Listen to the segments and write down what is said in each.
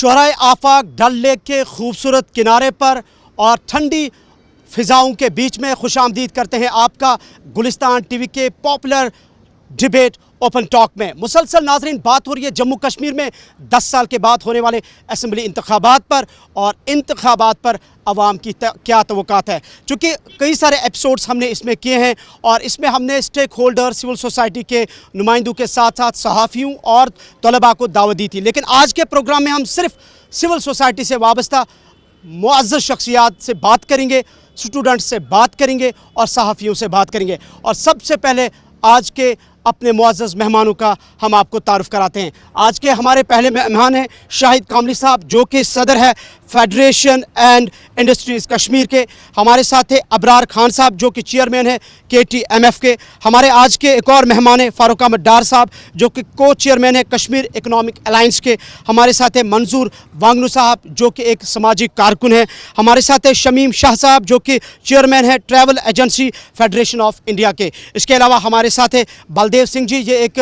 शोहराए आफाक डल lake के खूबसूरत किनारे पर और ठंडी फ़िज़ाओं के बीच में खुशामदीद करते हैं आपका गुलिस्तान टीवी के पॉपुलर डिबेट ओपन टॉक में। मुसलसल नाजरीन, बात हो रही है जम्मू कश्मीर में 10 साल के बाद होने वाले असम्बली इंतखाबात पर और इंतखाबात पर आवाम की क्या तवक्कात है। चूँकि कई सारे एपिसोड्स हमने इसमें किए हैं और इसमें हमने स्टेक होल्डर, सिविल सोसाइटी के नुमाइंदों के साथ साथ सहाफ़ियों और तलबा को दावत दी थी, लेकिन आज के प्रोग्राम में हम सिर्फ सिविल सोसाइटी से वाबस्ता मुअज़्ज़ज़ शख्सियात से बात करेंगे, स्टूडेंट्स से बात करेंगे और सहाफ़ियों से बात करेंगे। और सबसे पहले आज के अपने मुअज़्ज़ज़ मेहमानों का हम आपको तारुफ़ कराते हैं। आज के हमारे पहले मेहमान हैं शाहिद कामली साहब, जो कि सदर है फेडरेशन एंड इंडस्ट्रीज़ कश्मीर के। हमारे साथ है अबरार खान साहब, जो कि चेयरमैन है KTMF के। हमारे आज के एक और मेहमान हैं फ़ारूक अहमद डार साहब, जो कि को चेयरमैन है कश्मीर इकनॉमिक अलाइंस के। हमारे साथ है मंजूर वांगनू साहब, जो कि एक समाजी कारकुन है। हमारे साथ है शमीम शाह साहब, जो कि चेयरमैन है travel agency federation of India के। इसके अलावा हमारे साथ है बलदेव सिंह जी, ये एक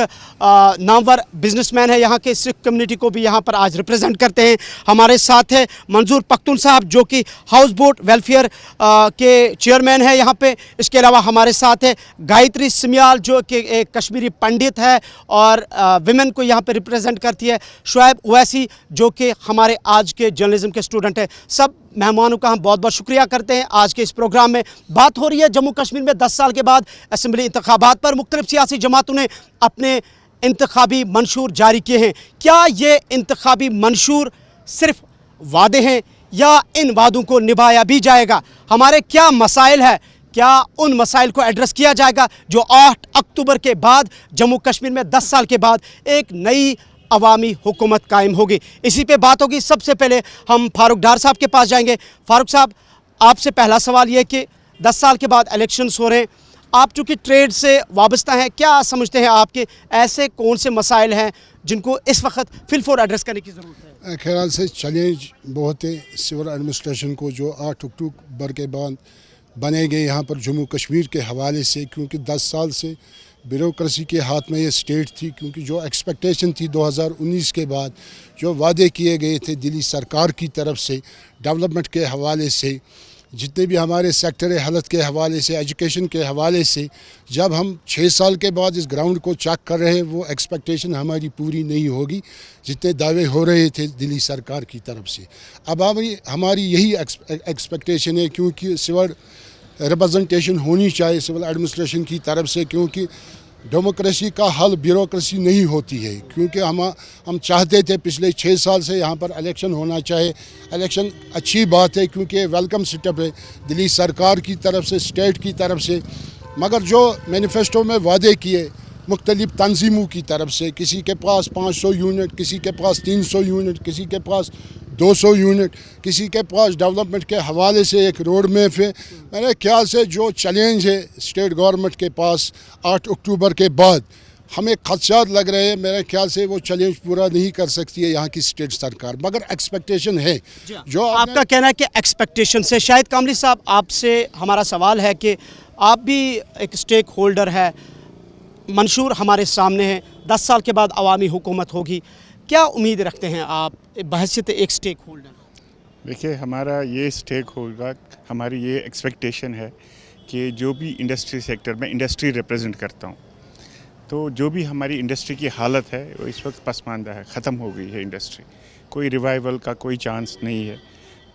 नामवर बिजनेसमैन है, यहाँ के सिख कम्युनिटी को भी यहाँ पर आज रिप्रेजेंट करते हैं। हमारे साथ है मंजूर पख्तून साहब, जो कि हाउस बोट वेलफेयर के चेयरमैन है यहाँ पे। इसके अलावा हमारे साथ है गायत्री सिमियाल, जो कि एक कश्मीरी पंडित है और विमेन को यहाँ पे रिप्रेजेंट करती है। शुएब उवैसी, जो कि हमारे आज के जर्नलिज्म के स्टूडेंट हैं। सब मेहमानों का हम बहुत बहुत शुक्रिया करते हैं। आज के इस प्रोग्राम में बात हो रही है जम्मू कश्मीर में 10 साल के बाद असम्बली इंतखाबात पर। मुख्तलिफ सियासी जमातों ने अपने इंतखाबी मंशूर जारी किए हैं। क्या ये इंतखाबी मंशूर सिर्फ वादे हैं या इन वादों को निभाया भी जाएगा? हमारे क्या मसाइल है, क्या उन मसाइल को एड्रेस किया जाएगा जो 8 अक्टूबर के बाद जम्मू कश्मीर में 10 साल के बाद एक नई अवामी हुकूमत कायम होगी? इसी पे बात होगी। सबसे पहले हम फ़ारूक डार साहब के पास जाएंगे। फ़ारूक साहब, आपसे पहला सवाल ये कि 10 साल के बाद इलेक्शंस हो रहे हैं, आप चूँकि ट्रेड से वाबस्ता हैं, क्या समझते हैं आपके ऐसे कौन से मसाइल हैं जिनको इस वक्त फिलफोर एड्रेस करने की ज़रूरत है? ख्याल से चैलेंज बहुत है सिविल एडमिनिस्ट्रेशन को, जो 8 अक्टूबर के बाद बने गए यहाँ पर जम्मू कश्मीर के हवाले से, क्योंकि 10 साल से ब्यूरोक्रेसी के हाथ में ये स्टेट थी। क्योंकि जो एक्सपेक्टेशन थी 2019 के बाद, जो वादे किए गए थे दिल्ली सरकार की तरफ से डेवलपमेंट के हवाले से, जितने भी हमारे सेक्टर हेल्थ के हवाले से, एजुकेशन के हवाले से, जब हम 6 साल के बाद इस ग्राउंड को चेक कर रहे हैं, वो एक्सपेक्टेशन हमारी पूरी नहीं होगी जितने दावे हो रहे थे दिल्ली सरकार की तरफ से। अब हमारी यही एक्सपेक्टेशन है, क्योंकि सिविल रिप्रेजेंटेशन होनी चाहिए सिविल एडमिनिस्ट्रेशन की तरफ से, क्योंकि डेमोक्रेसी का हल ब्यूरोक्रेसी नहीं होती है। क्योंकि हम चाहते थे पिछले 6 साल से यहाँ पर इलेक्शन होना चाहिए। इलेक्शन अच्छी बात है, क्योंकि वेलकम स्टेप है दिल्ली सरकार की तरफ से, स्टेट की तरफ से। मगर जो मैनिफेस्टो में वादे किए मुख्तलिफ तंजीमों की तरफ से, किसी के पास 500 यूनिट, किसी के पास 300 यूनिट, किसी के पास 200 यूनिट, किसी के पास डेवलपमेंट के हवाले से एक रोड मैप है। मेरे ख्याल से जो चैलेंज है स्टेट गवर्नमेंट के पास 8 अक्टूबर के बाद, हमें खदशात लग रहे हैं। मेरे ख्याल से वो चैलेंज पूरा नहीं कर सकती है यहाँ की स्टेट सरकार, मगर एक्सपेक्टेशन है। जो आपका कहना है कि एक्सपेक्टेशन से। शाहिद कामली साहब, आपसे हमारा सवाल है कि आप भी एक स्टेक होल्डर है, मंशूर हमारे सामने है, 10 साल के बाद अवामी हुकूमत होगी, क्या उम्मीद रखते हैं आप बहैसियत एक स्टेक होल्डर? देखिए, हमारा ये स्टेक होल्डर, हमारी ये एक्सपेक्टेशन है कि जो भी इंडस्ट्री सेक्टर में इंडस्ट्री रिप्रेजेंट करता हूँ, तो जो भी हमारी इंडस्ट्री की हालत है वो इस वक्त पसमानदा है, ख़त्म हो गई है इंडस्ट्री। कोई रिवाइवल का कोई चांस नहीं है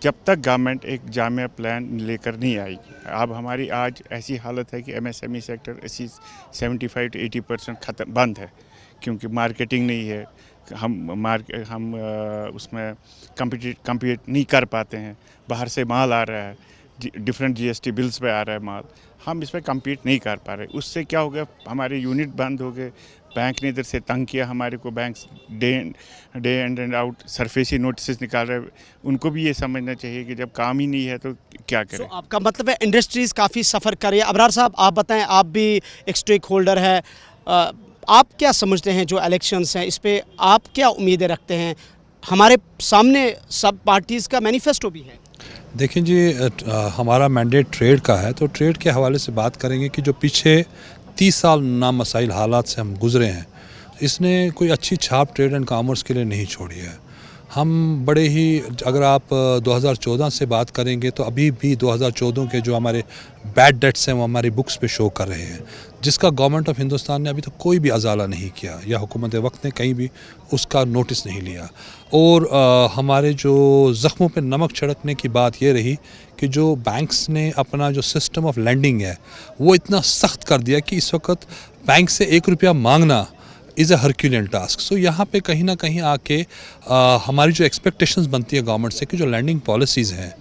जब तक गवर्नमेंट एक जामिया प्लान लेकर नहीं आएगी। अब हमारी आज ऐसी हालत है कि MSME सेक्टर ऐसी 75 to 80% बंद है, क्योंकि मार्केटिंग नहीं है। हम उसमें कम्पीट नहीं कर पाते हैं। बाहर से माल आ रहा है, डिफरेंट GST बिल्स पे आ रहा है माल, हम इस पर कम्पीट नहीं कर पा रहे। उससे क्या हो गया, हमारे यूनिट बंद हो गए। बैंक ने इधर से तंग किया हमारे को, bank day and out SARFAESI notice निकाल रहे हैं। उनको भी ये समझना चाहिए कि जब काम ही नहीं है तो क्या करें। आपका मतलब है इंडस्ट्रीज़ काफ़ी सफ़र कर रही है। अबरार साहब, आप बताएं, आप भी एक स्टेक होल्डर है, आप क्या समझते हैं जो इलेक्शंस हैं इस पे आप क्या उम्मीदें रखते हैं? हमारे सामने सब पार्टीज़ का मैनिफेस्टो भी है। देखिए जी, हमारा मैंडेट ट्रेड का है, तो ट्रेड के हवाले से बात करेंगे कि जो पीछे 30 साल नामसाइल हालात से हम गुज़रे हैं, इसने कोई अच्छी छाप ट्रेड एंड कॉमर्स के लिए नहीं छोड़ी है। हम बड़े ही, अगर आप 2014 से बात करेंगे तो अभी भी 2014 के जो हमारे बैड डेट्स हैं वो हमारी बुक्स पे शो कर रहे हैं, जिसका गवर्नमेंट ऑफ हिंदुस्तान ने अभी तक कोई भी अजाला नहीं किया या हुकूमत वक्त ने कहीं भी उसका नोटिस नहीं लिया। और हमारे जो ज़ख्मों पे नमक छिड़कने की बात ये रही कि जो बैंक्स ने अपना जो सिस्टम ऑफ लैंडिंग है वो इतना सख्त कर दिया कि इस वक्त बैंक से 1 रुपया मांगना इज़ अ हरक्यूलियन टास्क। सो यहाँ पे कहीं ना कहीं आके हमारी जो एक्सपेक्टेशंस बनती है गवर्नमेंट से कि जो लैंडिंग पॉलिसीज़ हैं,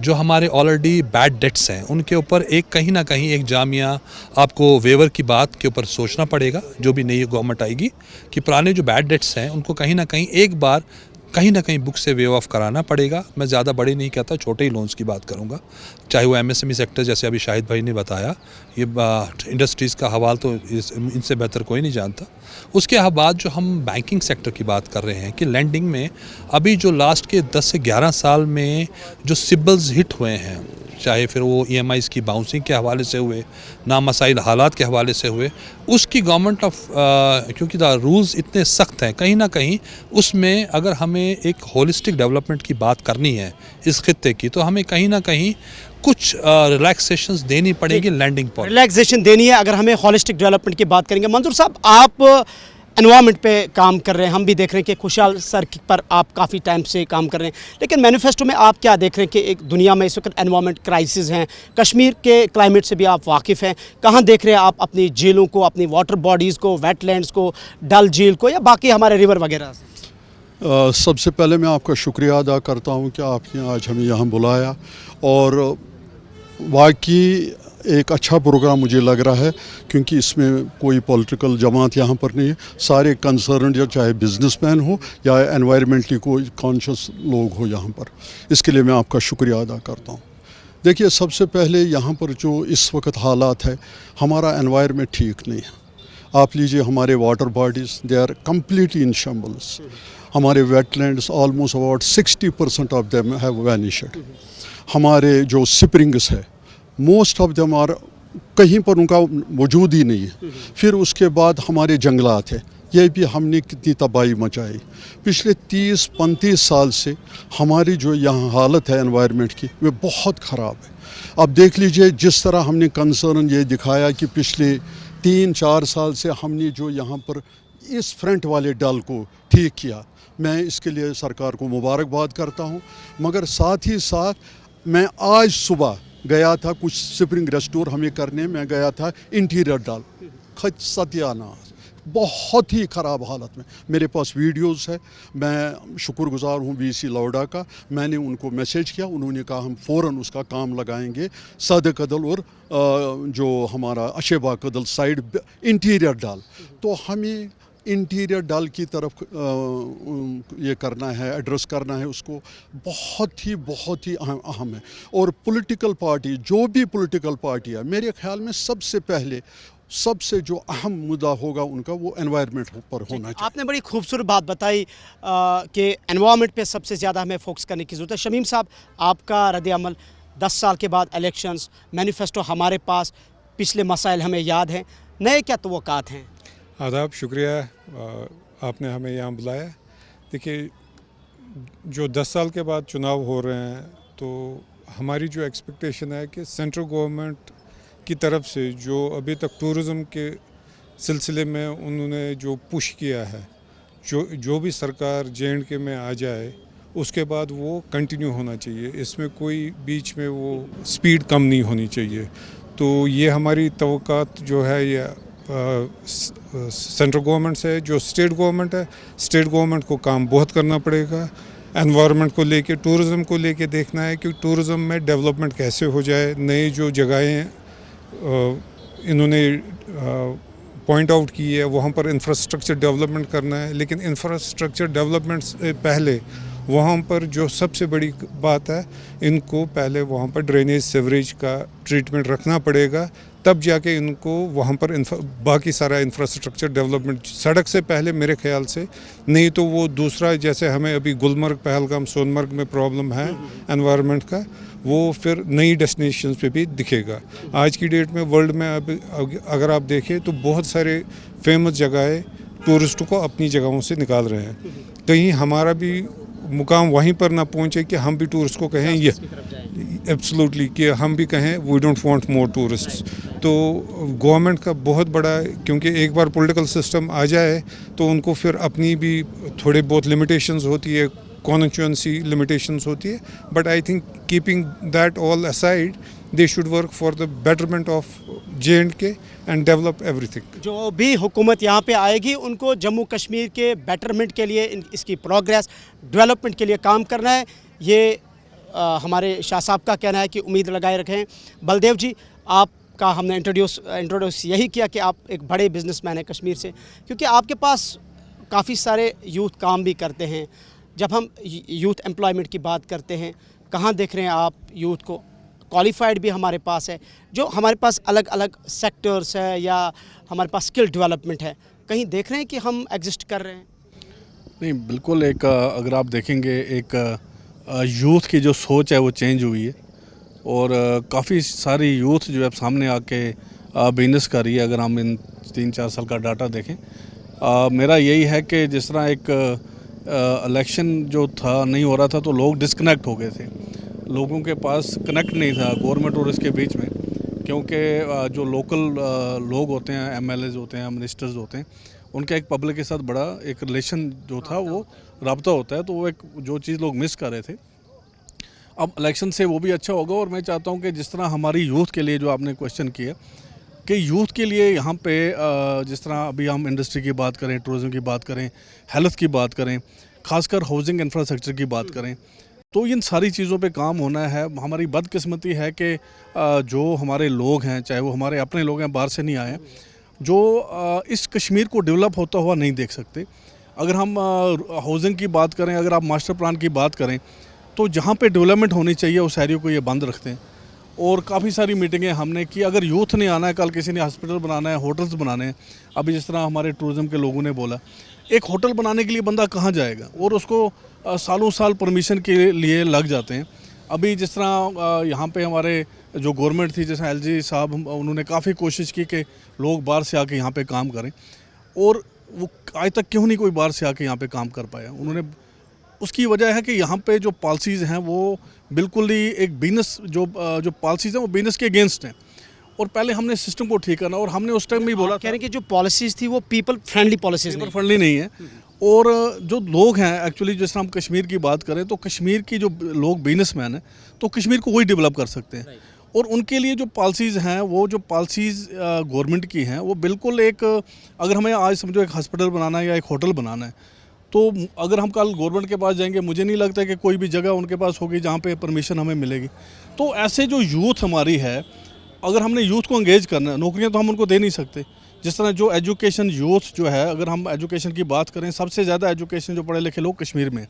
जो हमारे ऑलरेडी बैड डेट्स हैं, उनके ऊपर एक कहीं ना कहीं एक जामिया आपको वेवर की बात के ऊपर सोचना पड़ेगा जो भी नई गवर्नमेंट आएगी, कि पुराने जो बैड डेट्स हैं उनको कहीं ना कहीं एक बार कहीं ना कहीं बुक से वेव ऑफ कराना पड़ेगा। मैं ज़्यादा बड़े नहीं कहता, छोटे ही लोन्स की बात करूँगा, चाहे वो एमएसएमई सेक्टर जैसे अभी शाहिद भाई ने बताया, ये इंडस्ट्रीज़ का हवाल तो इनसे बेहतर कोई नहीं जानता। उसके बाद जो हम बैंकिंग सेक्टर की बात कर रहे हैं कि लैंडिंग में अभी जो लास्ट के 10 से 11 साल में जो सिबल्स हिट हुए हैं, चाहे फिर वो EMIs की बाउंसिंग के हवाले से हुए, नामसाइल हालात के हवाले से हुए, उसकी गवर्नमेंट ऑफ क्योंकि रूल्स इतने सख्त हैं, कहीं ना कहीं उसमें अगर हमें एक होलिस्टिक डेवलपमेंट की बात करनी है इस खित्ते की, तो हमें कहीं ना कहीं कुछ रिलैक्सेशंस देनी पड़ेगी लैंडिंग पर। रिलैक्सेशन देनी है अगर हमें हॉलिस्टिक डेवलपमेंट की बात करेंगे। मंजूर साहब, आप एनवायरनमेंट पे काम कर रहे हैं, हम भी देख रहे हैं कि खुशहाल सर पर आप काफ़ी टाइम से काम कर रहे हैं, लेकिन मैनिफेस्टो में आप क्या देख रहे हैं कि एक दुनिया में इस वक्त एनवायरनमेंट क्राइसिस हैं, कश्मीर के क्लाइमेट से भी आप वाकिफ़ हैं, कहाँ देख रहे हैं आप अपनी झीलों को, अपनी वाटर बॉडीज़ को, वेटलैंड्स को, डल झील को या बाकी हमारे रिवर वगैरह? सबसे पहले मैं आपका शुक्रिया अदा करता हूं कि आपने आज हमें यहाँ बुलाया, और वाकई एक अच्छा प्रोग्राम मुझे लग रहा है, क्योंकि इसमें कोई पॉलिटिकल जमात यहाँ पर नहीं है, सारे कंसर्न, या चाहे बिजनेसमैन हो या एनवायरमेंटली कोई कॉन्शियस लोग हो यहाँ पर। इसके लिए मैं आपका शुक्रिया अदा करता हूँ। देखिए, सबसे पहले यहाँ पर जो इस वक्त हालात है, हमारा एनवायरमेंट ठीक नहीं है। आप लीजिए हमारे water bodies, they are completely in shambles. हमारे wetlands almost about 60% of them have vanished. हमारे जो स्प्रिंग्स है, मोस्ट ऑफ देम आर, कहीं पर उनका वजूद ही नहीं है। फिर उसके बाद हमारे जंगलात है, ये भी हमने कितनी तबाही मचाई। पिछले 30-35 साल से हमारी जो यहाँ हालत है एनवायरनमेंट की, वो बहुत ख़राब है। अब देख लीजिए, जिस तरह हमने कंसर्न ये दिखाया कि पिछले 3-4 साल से हमने जो यहाँ पर इस फ्रंट वाले डल को ठीक किया, मैं इसके लिए सरकार को मुबारकबाद करता हूँ। मगर साथ ही साथ मैं आज सुबह गया था कुछ स्प्रिंग रेस्टोर हमें करने, मैं गया था इंटीरियर डल, सत्यानाश, बहुत ही ख़राब हालत में। मेरे पास वीडियोस है, मैं शुक्रगुजार हूँ VC लौडा का। मैंने उनको मैसेज किया, उन्होंने कहा हम फ़ौरन उसका काम लगाएंगे। सद कदल और जो हमारा अशेबा कदल साइड इंटीरियर डल, तो हमें इंटीरियर डल की तरफ ये करना है, एड्रेस करना है उसको, बहुत ही अहम है। और पॉलिटिकल पार्टी, जो भी पॉलिटिकल पार्टी है, मेरे ख्याल में सबसे पहले सबसे जो अहम मुद्दा होगा उनका, वो एनवायरनमेंट पर होना चाहिए। आपने बड़ी खूबसूरत बात बताई कि एनवायरनमेंट पे सबसे ज़्यादा हमें फोकस करने की ज़रूरत है। शमीम साहब, आपका रद्द-ए-अमल 10 साल के बाद इलेक्शंस, मैनिफेस्टो हमारे पास, पिछले मसाइल हमें याद हैं, नए क्या तवक्कात हैं? आदाब, शुक्रिया आपने हमें यहाँ बुलाया। देखिए, जो 10 साल के बाद चुनाव हो रहे हैं, तो हमारी जो एक्सपेक्टेशन है कि सेंट्रल गवर्नमेंट की तरफ से जो अभी तक टूरिज़म के सिलसिले में उन्होंने जो पुश किया है, जो भी सरकार J&K में आ जाए, उसके बाद वो कंटिन्यू होना चाहिए। इसमें कोई बीच में वो स्पीड कम नहीं होनी चाहिए। तो ये हमारी तवक्कात जो है, ये सेंट्रल गवर्नमेंट से, जो स्टेट गवर्नमेंट है, स्टेट गवर्नमेंट को काम बहुत करना पड़ेगा। एनवायरनमेंट को लेके, टूरिज़म को लेके देखना है कि टूरिज़म में डेवलपमेंट कैसे हो जाए। नई जो जगहें इन्होंने पॉइंट आउट की है, वहाँ पर इंफ्रास्ट्रक्चर डेवलपमेंट करना है। लेकिन इंफ्रास्ट्रक्चर डेवलपमेंट से पहले वहाँ पर जो सबसे बड़ी बात है, इनको पहले वहाँ पर ड्रेनेज सीवरेज का ट्रीटमेंट रखना पड़ेगा, तब जाके इनको वहाँ पर बाकी सारा इंफ्रास्ट्रक्चर डेवलपमेंट, सड़क से पहले मेरे ख्याल से। नहीं तो वो दूसरा, जैसे हमें अभी गुलमर्ग, पहलगाम, सोनमर्ग में प्रॉब्लम है एनवायरनमेंट का, वो फिर नई डेस्टिनेशंस पे भी दिखेगा। आज की डेट में वर्ल्ड में अगर आप देखें तो बहुत सारे फेमस जगहें टूरिस्टों को अपनी जगहों से निकाल रहे हैं। कहीं हमारा भी मुकाम वहीं पर ना पहुंचे कि हम भी टूरिस्ट को कहें ये एब्सोल्युटली कि हम भी कहें we don't want more tourists. तो गवर्नमेंट का बहुत बड़ा, क्योंकि एक बार पॉलिटिकल सिस्टम आ जाए तो उनको फिर अपनी भी थोड़े बहुत लिमिटेशंस होती है, कॉन्स्टिट्यूंसी लिमिटेशंस होती है, but I think keeping that all aside they should work for the betterment of J&K and develop everything. जो भी हुकूमत यहाँ पे आएगी उनको जम्मू कश्मीर के बेटरमेंट के लिए, इसकी प्रोग्रेस डेवलपमेंट के लिए काम करना है। ये हमारे शाह साहब का कहना है कि उम्मीद लगाए रखें। बलदेव जी, आपका हमने इंट्रोड्यूस यही किया कि आप एक बड़े बिजनेसमैन हैं कश्मीर से, क्योंकि आपके पास काफ़ी सारे यूथ काम भी करते हैं। जब हम यूथ एम्प्लॉयमेंट की बात करते हैं, कहाँ देख रहे हैं आप यूथ को? क्वालिफाइड भी हमारे पास है, जो हमारे पास अलग अलग सेक्टर्स है या हमारे पास स्किल डेवलपमेंट है, कहीं देख रहे हैं कि हम एग्जिस्ट कर रहे हैं? नहीं, बिल्कुल। एक अगर आप देखेंगे, एक यूथ की जो सोच है वो चेंज हुई है और काफ़ी सारी यूथ जो है सामने आके बिजनेस कर रही है। अगर हम इन 3-4 साल का डाटा देखें, मेरा यही है कि जिस तरह एक इलेक्शन जो था नहीं हो रहा था तो लोग डिस्कनेक्ट हो गए थे, लोगों के पास कनेक्ट नहीं था गवर्नमेंट और इसके बीच में, क्योंकि जो लोकल लोग होते हैं, MLAs होते हैं, मिनिस्टर्स होते हैं, उनका एक पब्लिक के साथ बड़ा एक रिलेशन जो था वो रब्ता होता है, तो वो एक जो चीज़ लोग मिस कर रहे थे, अब इलेक्शन से वो भी अच्छा होगा। और मैं चाहता हूँ कि जिस तरह हमारी यूथ के लिए जो आपने क्वेश्चन किया कि यूथ के लिए यहाँ पे जिस तरह अभी हम इंडस्ट्री की बात करें, टूरिज़म की बात करें, हेल्थ की बात करें, खासकर हाउसिंग इंफ्रास्ट्रक्चर की बात करें, तो इन सारी चीज़ों पे काम होना है। हमारी बदकिस्मती है कि जो हमारे लोग हैं, चाहे वो हमारे अपने लोग हैं, बाहर से नहीं आए, जो इस कश्मीर को डेवलप होता हुआ नहीं देख सकते। अगर हम हाउसिंग की बात करें, अगर आप मास्टर प्लान की बात करें, तो जहाँ पे डेवलपमेंट होनी चाहिए उस एरिया को ये बंद रखते हैं। और काफ़ी सारी मीटिंगें हमने की, अगर यूथ ने आना है, कल किसी ने हॉस्पिटल बनाना है, होटल्स बनाने हैं, अभी जिस तरह हमारे टूरिज़म के लोगों ने बोला, एक होटल बनाने के लिए बंदा कहाँ जाएगा, और उसको सालों साल परमिशन के लिए लग जाते हैं। अभी जिस तरह यहाँ पे हमारे जो गवर्नमेंट थी, जैसे LG साहब, उन्होंने काफ़ी कोशिश की कि लोग बाहर से आके यहाँ पे काम करें, और वो आज तक क्यों नहीं कोई बाहर से आके यहाँ पे काम कर पाया। उन्होंने, उसकी वजह है कि यहाँ पे जो पॉलिसीज़ हैं वो बिल्कुल ही एक बिजनेस, जो पॉलिसीज़ हैं वो बिजनेस के अगेंस्ट हैं, और पहले हमने सिस्टम को ठीक करना, और हमने उस टाइम भी बोला कह रहे हैं कि जो पॉलिसीज़ थी वो पीपल फ्रेंडली पॉलिसीज़ नहीं, फ्रेंडली नहीं है। और जो लोग हैं एक्चुअली, जिस तरह हम कश्मीर की बात करें तो कश्मीर की जो लोग बिजनेसमैन हैं, तो कश्मीर को वही डेवलप कर सकते हैं, और उनके लिए जो पॉलिसीज़ हैं, वो जो पॉलिसीज़ गवर्नमेंट की हैं, वो बिल्कुल एक, अगर हमें आज समझो एक हॉस्पिटल बनाना है या एक होटल बनाना है, तो अगर हम कल गवर्नमेंट के पास जाएंगे, मुझे नहीं लगता कि कोई भी जगह उनके पास होगी जहाँ पे परमिशन हमें मिलेगी। तो ऐसे जो यूथ हमारी है, अगर हमने यूथ को एंगेज करना है, नौकरियाँ तो हम उनको दे नहीं सकते। जिस तरह जो एजुकेशन यूथ जो है, अगर हम एजुकेशन की बात करें, सबसे ज़्यादा एजुकेशन जो पढ़े लिखे लोग कश्मीर में,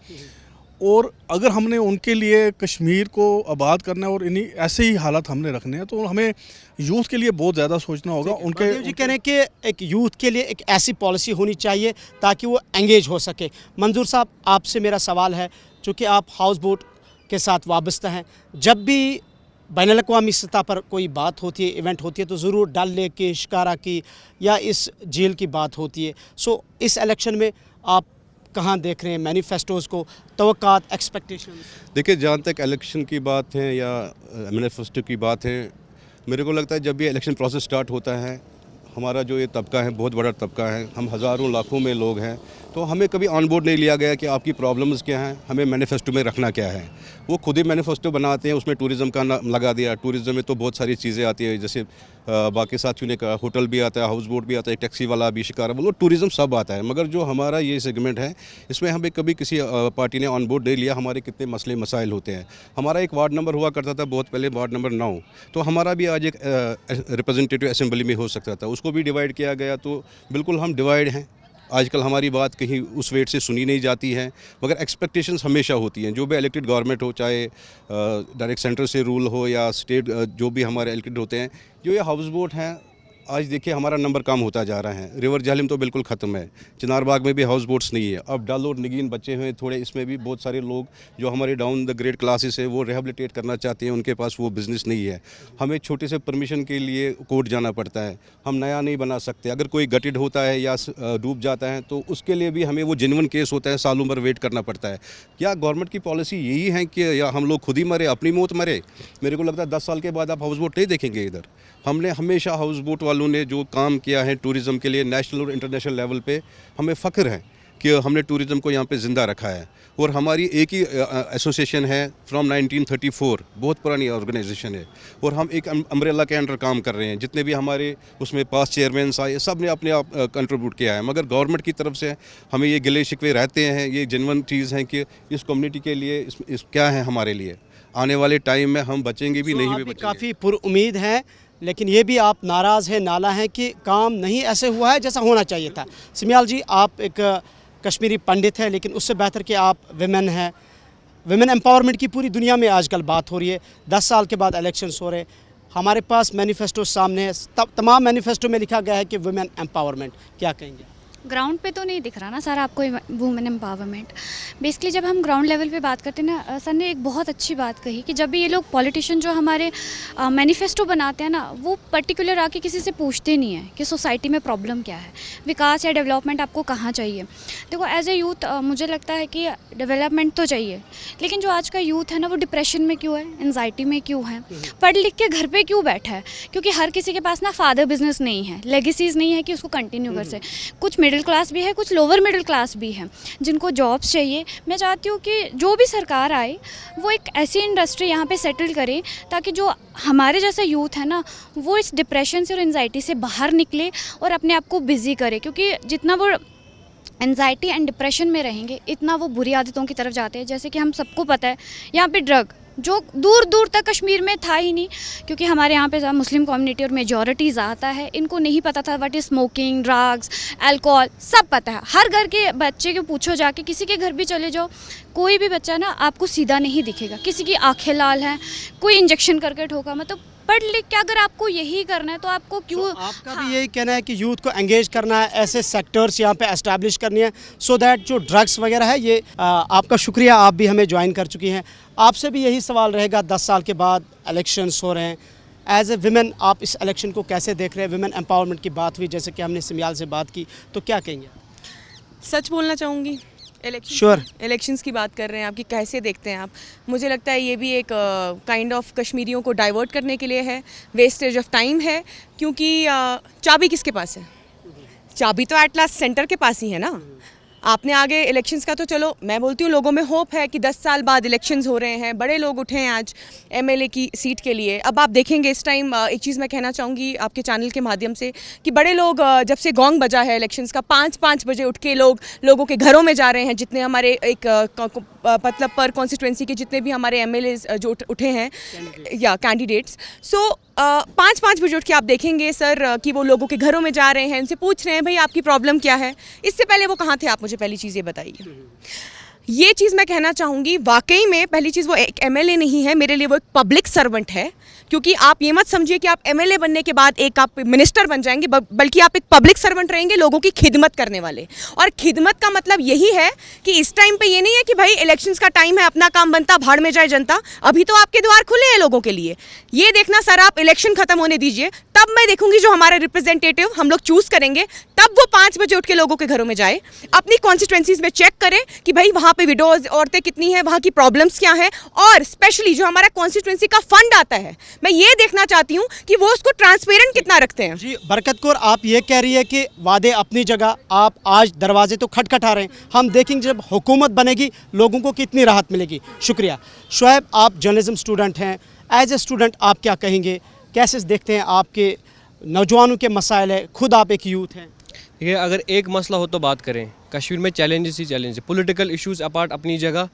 और अगर हमने उनके लिए कश्मीर को आबाद करना है और इन्हीं ऐसे ही हालात हमने रखने हैं, तो हमें यूथ के लिए बहुत ज़्यादा सोचना होगा। उनके जी कह रहे हैं कि एक यूथ के लिए एक ऐसी पॉलिसी होनी चाहिए ताकि वो एंगेज हो सके। मंजूर साहब, आपसे मेरा सवाल है, चूँकि आप हाउस बोट के साथ वाबस्ता हैं, जब भी बैनुल-अक़वामी सतह पर कोई बात होती है, इवेंट होती है, तो ज़रूर डल लेक की, शिकारा की या इस झील की बात होती है। सो इस इलेक्शन में आप कहाँ देख रहे हैं मैनिफेस्टोज़ को, तवक्कात, एक्सपेक्टेशंस? देखिए, जहाँ तक इलेक्शन की बात है या मैनिफेस्टो की बात है, मेरे को लगता है जब ये इलेक्शन प्रोसेस स्टार्ट होता है, हमारा जो ये तबका है बहुत बड़ा तबका है, हम हज़ारों लाखों में लोग हैं, तो हमें कभी ऑन बोर्ड नहीं लिया गया कि आपकी प्रॉब्लम्स क्या हैं, हमें मैनिफेस्टो में रखना क्या है। वो खुद ही मैनिफेस्टो बनाते हैं, उसमें टूरिज़म का नाम लगा दिया। टूरिज़म में तो बहुत सारी चीज़ें आती है, जैसे बाकी साथियों ने कहा, होटल भी आता है, हाउस बोट भी आता है, टैक्सी वाला भी, शिकारा, वो टूरिज़म सब आता है। मगर जो हमारा ये सेगमेंट है, इसमें हमें कभी किसी पार्टी ने ऑन बोर्ड नहीं लिया। हमारे कितने मसले मसाइल होते हैं। हमारा एक वार्ड नंबर हुआ करता था बहुत पहले, वार्ड नंबर 9, तो हमारा भी आज एक रिप्रेजेंटेटिव असेंबली में हो सकता था, उसको भी डिवाइड किया गया। तो बिल्कुल हम डिवाइड हैं। आजकल हमारी बात कहीं उस वेट से सुनी नहीं जाती है, मगर एक्सपेक्टेशंस हमेशा होती हैं। जो भी इलेक्टेड गवर्नमेंट हो, चाहे डायरेक्ट सेंटर से रूल हो या स्टेट, जो भी हमारे इलेक्टेड होते हैं, जो ये हाउस बोट हैं, आज देखिए हमारा नंबर कम होता जा रहा है। रिवर जालिम तो बिल्कुल ख़त्म है, चिनार बाग में भी हाउस बोट्स नहीं है। अब डल और निगीन बच्चे हैं थोड़े, इसमें भी बहुत सारे लोग जो हमारे डाउन द ग्रेड क्लासेस है वो रिहेबिलिटेट करना चाहते हैं, उनके पास वो बिज़नेस नहीं है। हमें छोटे से परमिशन के लिए कोर्ट जाना पड़ता है, हम नया नहीं बना सकते। अगर कोई गटेड होता है या डूब जाता है तो उसके लिए भी हमें वो जेन्युइन केस होता है, सालों भर वेट करना पड़ता है। क्या गवर्नमेंट की पॉलिसी यही है कि या हम लोग खुद ही मरे, अपनी मौत मरे? मेरे को लगता है 10 साल के बाद आप हाउस बोट नहीं देखेंगे इधर। हमने हमेशा हाउस बोट वालों ने जो काम किया है टूरिज़्म के लिए नेशनल और इंटरनेशनल लेवल पे, हमें फ़ख्र है कि हमने टूरिज़्म को यहाँ पे ज़िंदा रखा है। और हमारी एक ही एसोसिएशन है फ्रॉम 1934, बहुत पुरानी ऑर्गेनाइजेशन है, और हम एक अम्ब्रेला के अंडर काम कर रहे हैं। जितने भी हमारे उसमें पास चेयरमैन आए सब ने अपने आप कंट्रीब्यूट किया है। मगर गवर्नमेंट की तरफ से हमें ये गिले शिकवे रहते हैं। ये जेन्युइन चीज़ है कि इस कम्युनिटी के लिए इस क्या है हमारे लिए, आने वाले टाइम में हम बचेंगे भी नहीं भी बचेंगे। काफ़ी पुरुम्मीद हैं, लेकिन ये भी आप नाराज़ हैं, नाला हैं कि काम नहीं ऐसे हुआ है जैसा होना चाहिए था। सिमियाल जी, आप एक कश्मीरी पंडित हैं, लेकिन उससे बेहतर कि आप विमेन हैं। विमेन एम्पावरमेंट की पूरी दुनिया में आजकल बात हो रही है। 10 साल के बाद इलेक्शंस हो रहे, हमारे पास मैनिफेस्टो सामने है, तमाम मैनिफेस्टो में लिखा गया है कि वुमेन एम्पावरमेंट। क्या कहेंगे? ग्राउंड पे तो नहीं दिख रहा ना सर आपको वुमेन एम्पावरमेंट। बेसिकली जब हम ग्राउंड लेवल पे बात करते हैं ना, सर ने एक बहुत अच्छी बात कही कि जब भी ये लोग पॉलिटिशियन जो हमारे मैनिफेस्टो बनाते हैं ना, वो पर्टिकुलर आके किसी से पूछते नहीं है कि सोसाइटी में प्रॉब्लम क्या है, विकास या डेवलपमेंट आपको कहाँ चाहिए। देखो एज ए यूथ मुझे लगता है कि डेवलपमेंट तो चाहिए, लेकिन जो आज का यूथ है ना वो डिप्रेशन में क्यों है, एनजाइटी में क्यों है, पढ़ लिख के घर पर क्यों बैठा है? क्योंकि हर किसी के पास ना फादर बिजनेस नहीं है, लेगेसीज नहीं है कि उसको कंटिन्यू कर सके। कुछ मिडिल क्लास भी है, कुछ लोअर मिडिल क्लास भी है जिनको जॉब्स चाहिए। मैं चाहती हूँ कि जो भी सरकार आए वो एक ऐसी इंडस्ट्री यहाँ पे सेटल करे ताकि जो हमारे जैसा यूथ है ना वो इस डिप्रेशन से और एंजाइटी से बाहर निकले और अपने आप को बिजी करे। क्योंकि जितना वो एंजाइटी एंड डिप्रेशन में रहेंगे इतना वो बुरी आदतों की तरफ जाते हैं। जैसे कि हम सबको पता है यहाँ पे ड्रग जो दूर दूर तक कश्मीर में था ही नहीं, क्योंकि हमारे यहाँ पे मुस्लिम कम्युनिटी और मेजॉरिटी ज़्यादा है, इनको नहीं पता था what is smoking, drugs, alcohol, सब पता है। हर घर के बच्चे को पूछो जाके, किसी के घर भी चले जाओ, कोई भी बच्चा ना आपको सीधा नहीं दिखेगा, किसी की आंखें लाल हैं, कोई इंजेक्शन करके ठोका। मतलब पढ़ लिख के अगर आपको यही करना है तो आपको क्यों आपका भी यही कहना है कि यूथ को एंगेज करना है, ऐसे सेक्टर्स यहाँ पे एस्टैब्लिश करनी है सो दैट जो ड्रग्स वगैरह है ये आपका शुक्रिया, आप भी हमें ज्वाइन कर चुकी हैं। आपसे भी यही सवाल रहेगा, 10 साल के बाद इलेक्शंस हो रहे हैं, एज ए विमेन आप इस इलेक्शन को कैसे देख रहे हैं? विमेन एम्पावरमेंट की बात हुई, जैसे कि हमने सिमियाल से बात की, तो क्या कहेंगे? सच बोलना चाहूँगी, इलेक्शंस की बात कर रहे हैं आपकी, कैसे देखते हैं आप? मुझे लगता है ये भी एक काइंड ऑफ कश्मीरियों को डाइवर्ट करने के लिए है, वेस्टेज ऑफ टाइम है। क्योंकि चाबी किसके पास है? चाबी तो एट लास्ट सेंटर के पास ही है ना। आपने आगे इलेक्शंस का तो चलो मैं बोलती हूँ लोगों में होप है कि 10 साल बाद इलेक्शंस हो रहे हैं, बड़े लोग उठे हैं आज एमएलए की सीट के लिए। अब आप देखेंगे इस टाइम एक चीज़ मैं कहना चाहूँगी आपके चैनल के माध्यम से कि बड़े लोग जब से गोंग बजा है इलेक्शंस का, 5-5 बजे उठ के लोगों के घरों में जा रहे हैं। जितने हमारे एक मतलब पर कॉन्स्टिट्यूंसी के जितने भी हमारे एमएलए जो उठे हैं या कैंडिडेट्स, सो 5-5 बजे उठ के आप देखेंगे सर कि वो लोगों के घरों में जा रहे हैं, उनसे पूछ रहे हैं भाई आपकी प्रॉब्लम क्या है। इससे पहले वो कहाँ थे आप मुझे पहली चीज़ ये बताइए। ये चीज़ मैं कहना चाहूँगी, वाकई में पहली चीज़ वो एक एमएलए नहीं है, मेरे लिए वो एक पब्लिक सर्वेंट है। क्योंकि आप ये मत समझिए कि आप एमएलए बनने के बाद एक आप मिनिस्टर बन जाएंगे, बल्कि आप एक पब्लिक सर्वेंट रहेंगे, लोगों की खिदमत करने वाले। और खिदमत का मतलब यही है कि इस टाइम पे ये नहीं है कि भाई इलेक्शंस का टाइम है, अपना काम बनता, भाड़ में जाए जनता। अभी तो आपके द्वार खुले हैं लोगों के लिए। ये देखना सर, आप इलेक्शन खत्म होने दीजिए, तब मैं देखूंगी जो हमारे रिप्रेजेंटेटिव हम लोग चूज करेंगे, तब वो 5 बजे उठ के लोगों के घरों में जाए, अपनी कॉन्स्टिट्यूंसीज में चेक करें कि भाई वहाँ पे विडोज औरतें कितनी हैं, वहाँ की प्रॉब्लम्स क्या हैं, और स्पेशली जो हमारा कॉन्स्टिट्यूंसी का फंड आता है, मैं ये देखना चाहती हूँ कि वो उसको ट्रांसपेरेंट कितना रखते हैं। जी बरकत कौर, आप ये कह रही है कि वादे अपनी जगह, आप आज दरवाजे तो खटखटा रहे हैं, हम देखेंगे जब हुकूमत बनेगी लोगों को कितनी राहत मिलेगी। शुक्रिया। शुएब, आप जर्नलिज्म स्टूडेंट हैं, एज ए स्टूडेंट आप क्या कहेंगे, कैसे देखते हैं आपके नौजवानों के मसाइल है, खुद आप एक यूथ हैं? देखिए, अगर एक मसला हो तो बात करें, कश्मीर में चैलेंजेस ही चैलेंज है। पॉलिटिकल इश्यूज अपार्ट अपनी जगह,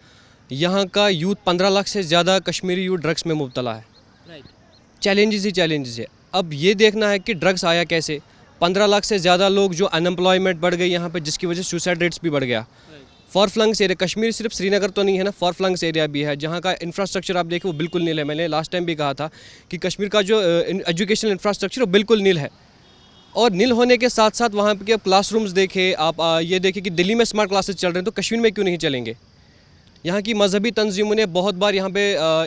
यहाँ का यूथ 15 लाख से ज़्यादा कश्मीरी यूथ ड्रग्स में मुब्तला है। चैलेंजेस ही चैलेंजेस है। अब ये देखना है कि ड्रग्स आया कैसे। 15 लाख से ज़्यादा लोग जो अनएम्प्लॉयमेंट बढ़ गई यहाँ पे, जिसकी वजह से सुसाइड रेट्स भी बढ़ गया। फॉर फ्लंग्स एरिया, कश्मीर सिर्फ श्रीनगर तो नहीं है ना, फॉर फ्लंग्स एरिया भी है, जहाँ का इंफ्रास्ट्रक्चर आप देखें वो बिल्कुल नील है। मैंने लास्ट टाइम भी कहा था कि कश्मीर का जो एजुकेशनल इंफ्रास्ट्रक्चर वो बिल्कुल नील है। और नील होने के साथ साथ वहाँ के क्लासरूम्स देखें आप, ये देखें कि दिल्ली में स्मार्ट क्लासेस चल रहे हैं तो कश्मीर में क्यों नहीं चलेंगे। यहाँ की मजहबी तंजीमों ने बहुत बार यहाँ पे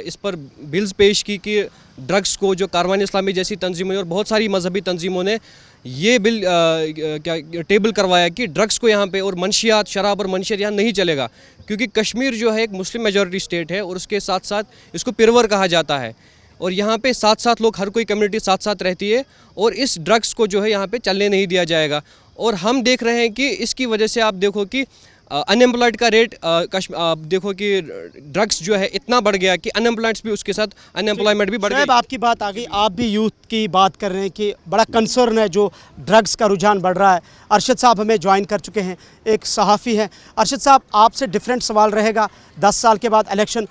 इस पर बिल्स पेश की कि ड्रग्स को, जो कारवान इस्लामी जैसी तंजीमों ने और बहुत सारी मजहबी तंजीमों ने ये बिल क्या टेबल करवाया कि ड्रग्स को यहाँ पे और मंशियात, शराब और मंशियात यहाँ नहीं चलेगा, क्योंकि कश्मीर जो है एक मुस्लिम मेजॉरिटी स्टेट है और उसके साथ साथ इसको पिरवर कहा जाता है और यहाँ पे साथ साथ लोग, हर कोई कम्युनिटी साथ साथ रहती है और इस ड्रग्स को जो है यहाँ पे चलने नहीं दिया जाएगा। और हम देख रहे हैं कि इसकी वजह से आप देखो कि अनएम्प्लॉयड का रेट आप देखो कि ड्रग्स जो है इतना बढ़ गया कि अनएम्प्लॉयड भी, उसके साथ अनएम्प्लॉयमेंट भी बढ़ गई। आपकी बात आ गई, आप भी यूथ की बात कर रहे हैं कि बड़ा कंसर्न है जो ड्रग्स का रुझान बढ़ रहा है। अरशद साहब हमें ज्वाइन कर चुके हैं, एक सहाफ़ी हैं। अरशद साहब, आपसे डिफरेंट सवाल रहेगा। 10 साल के बाद इलेक्शन,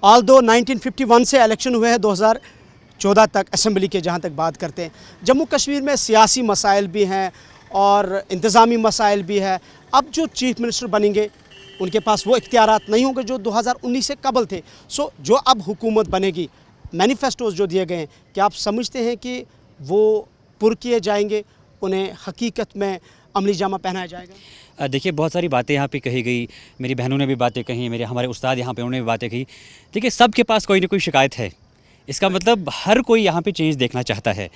ऑल्दो 1951 से इलेक्शन हुए हैं 2014 तक असेंबली के, जहाँ तक बात करते हैं जम्मू कश्मीर में सियासी मसाइल भी हैं और इंतज़ामी मसाइल भी है। अब जो चीफ मिनिस्टर बनेंगे उनके पास वो इख्तियारात नहीं होंगे जो 2019 से कबल थे। सो जो अब हुकूमत बनेगी, मैनिफेस्टोज जो दिए गए हैं, क्या आप समझते हैं कि वो पुर किए जाएंगे, उन्हें हकीकत में अमली जामा पहनाया जाएगा? देखिए, बहुत सारी बातें यहाँ पे कही गई, मेरी बहनों ने भी बातें कही, हमारे उस्ताद यहाँ पे उन्होंने भी बातें कही। देखिए, सबके पास कोई ना कोई शिकायत है, इसका मतलब हर कोई यहाँ पे चेंज देखना चाहता है।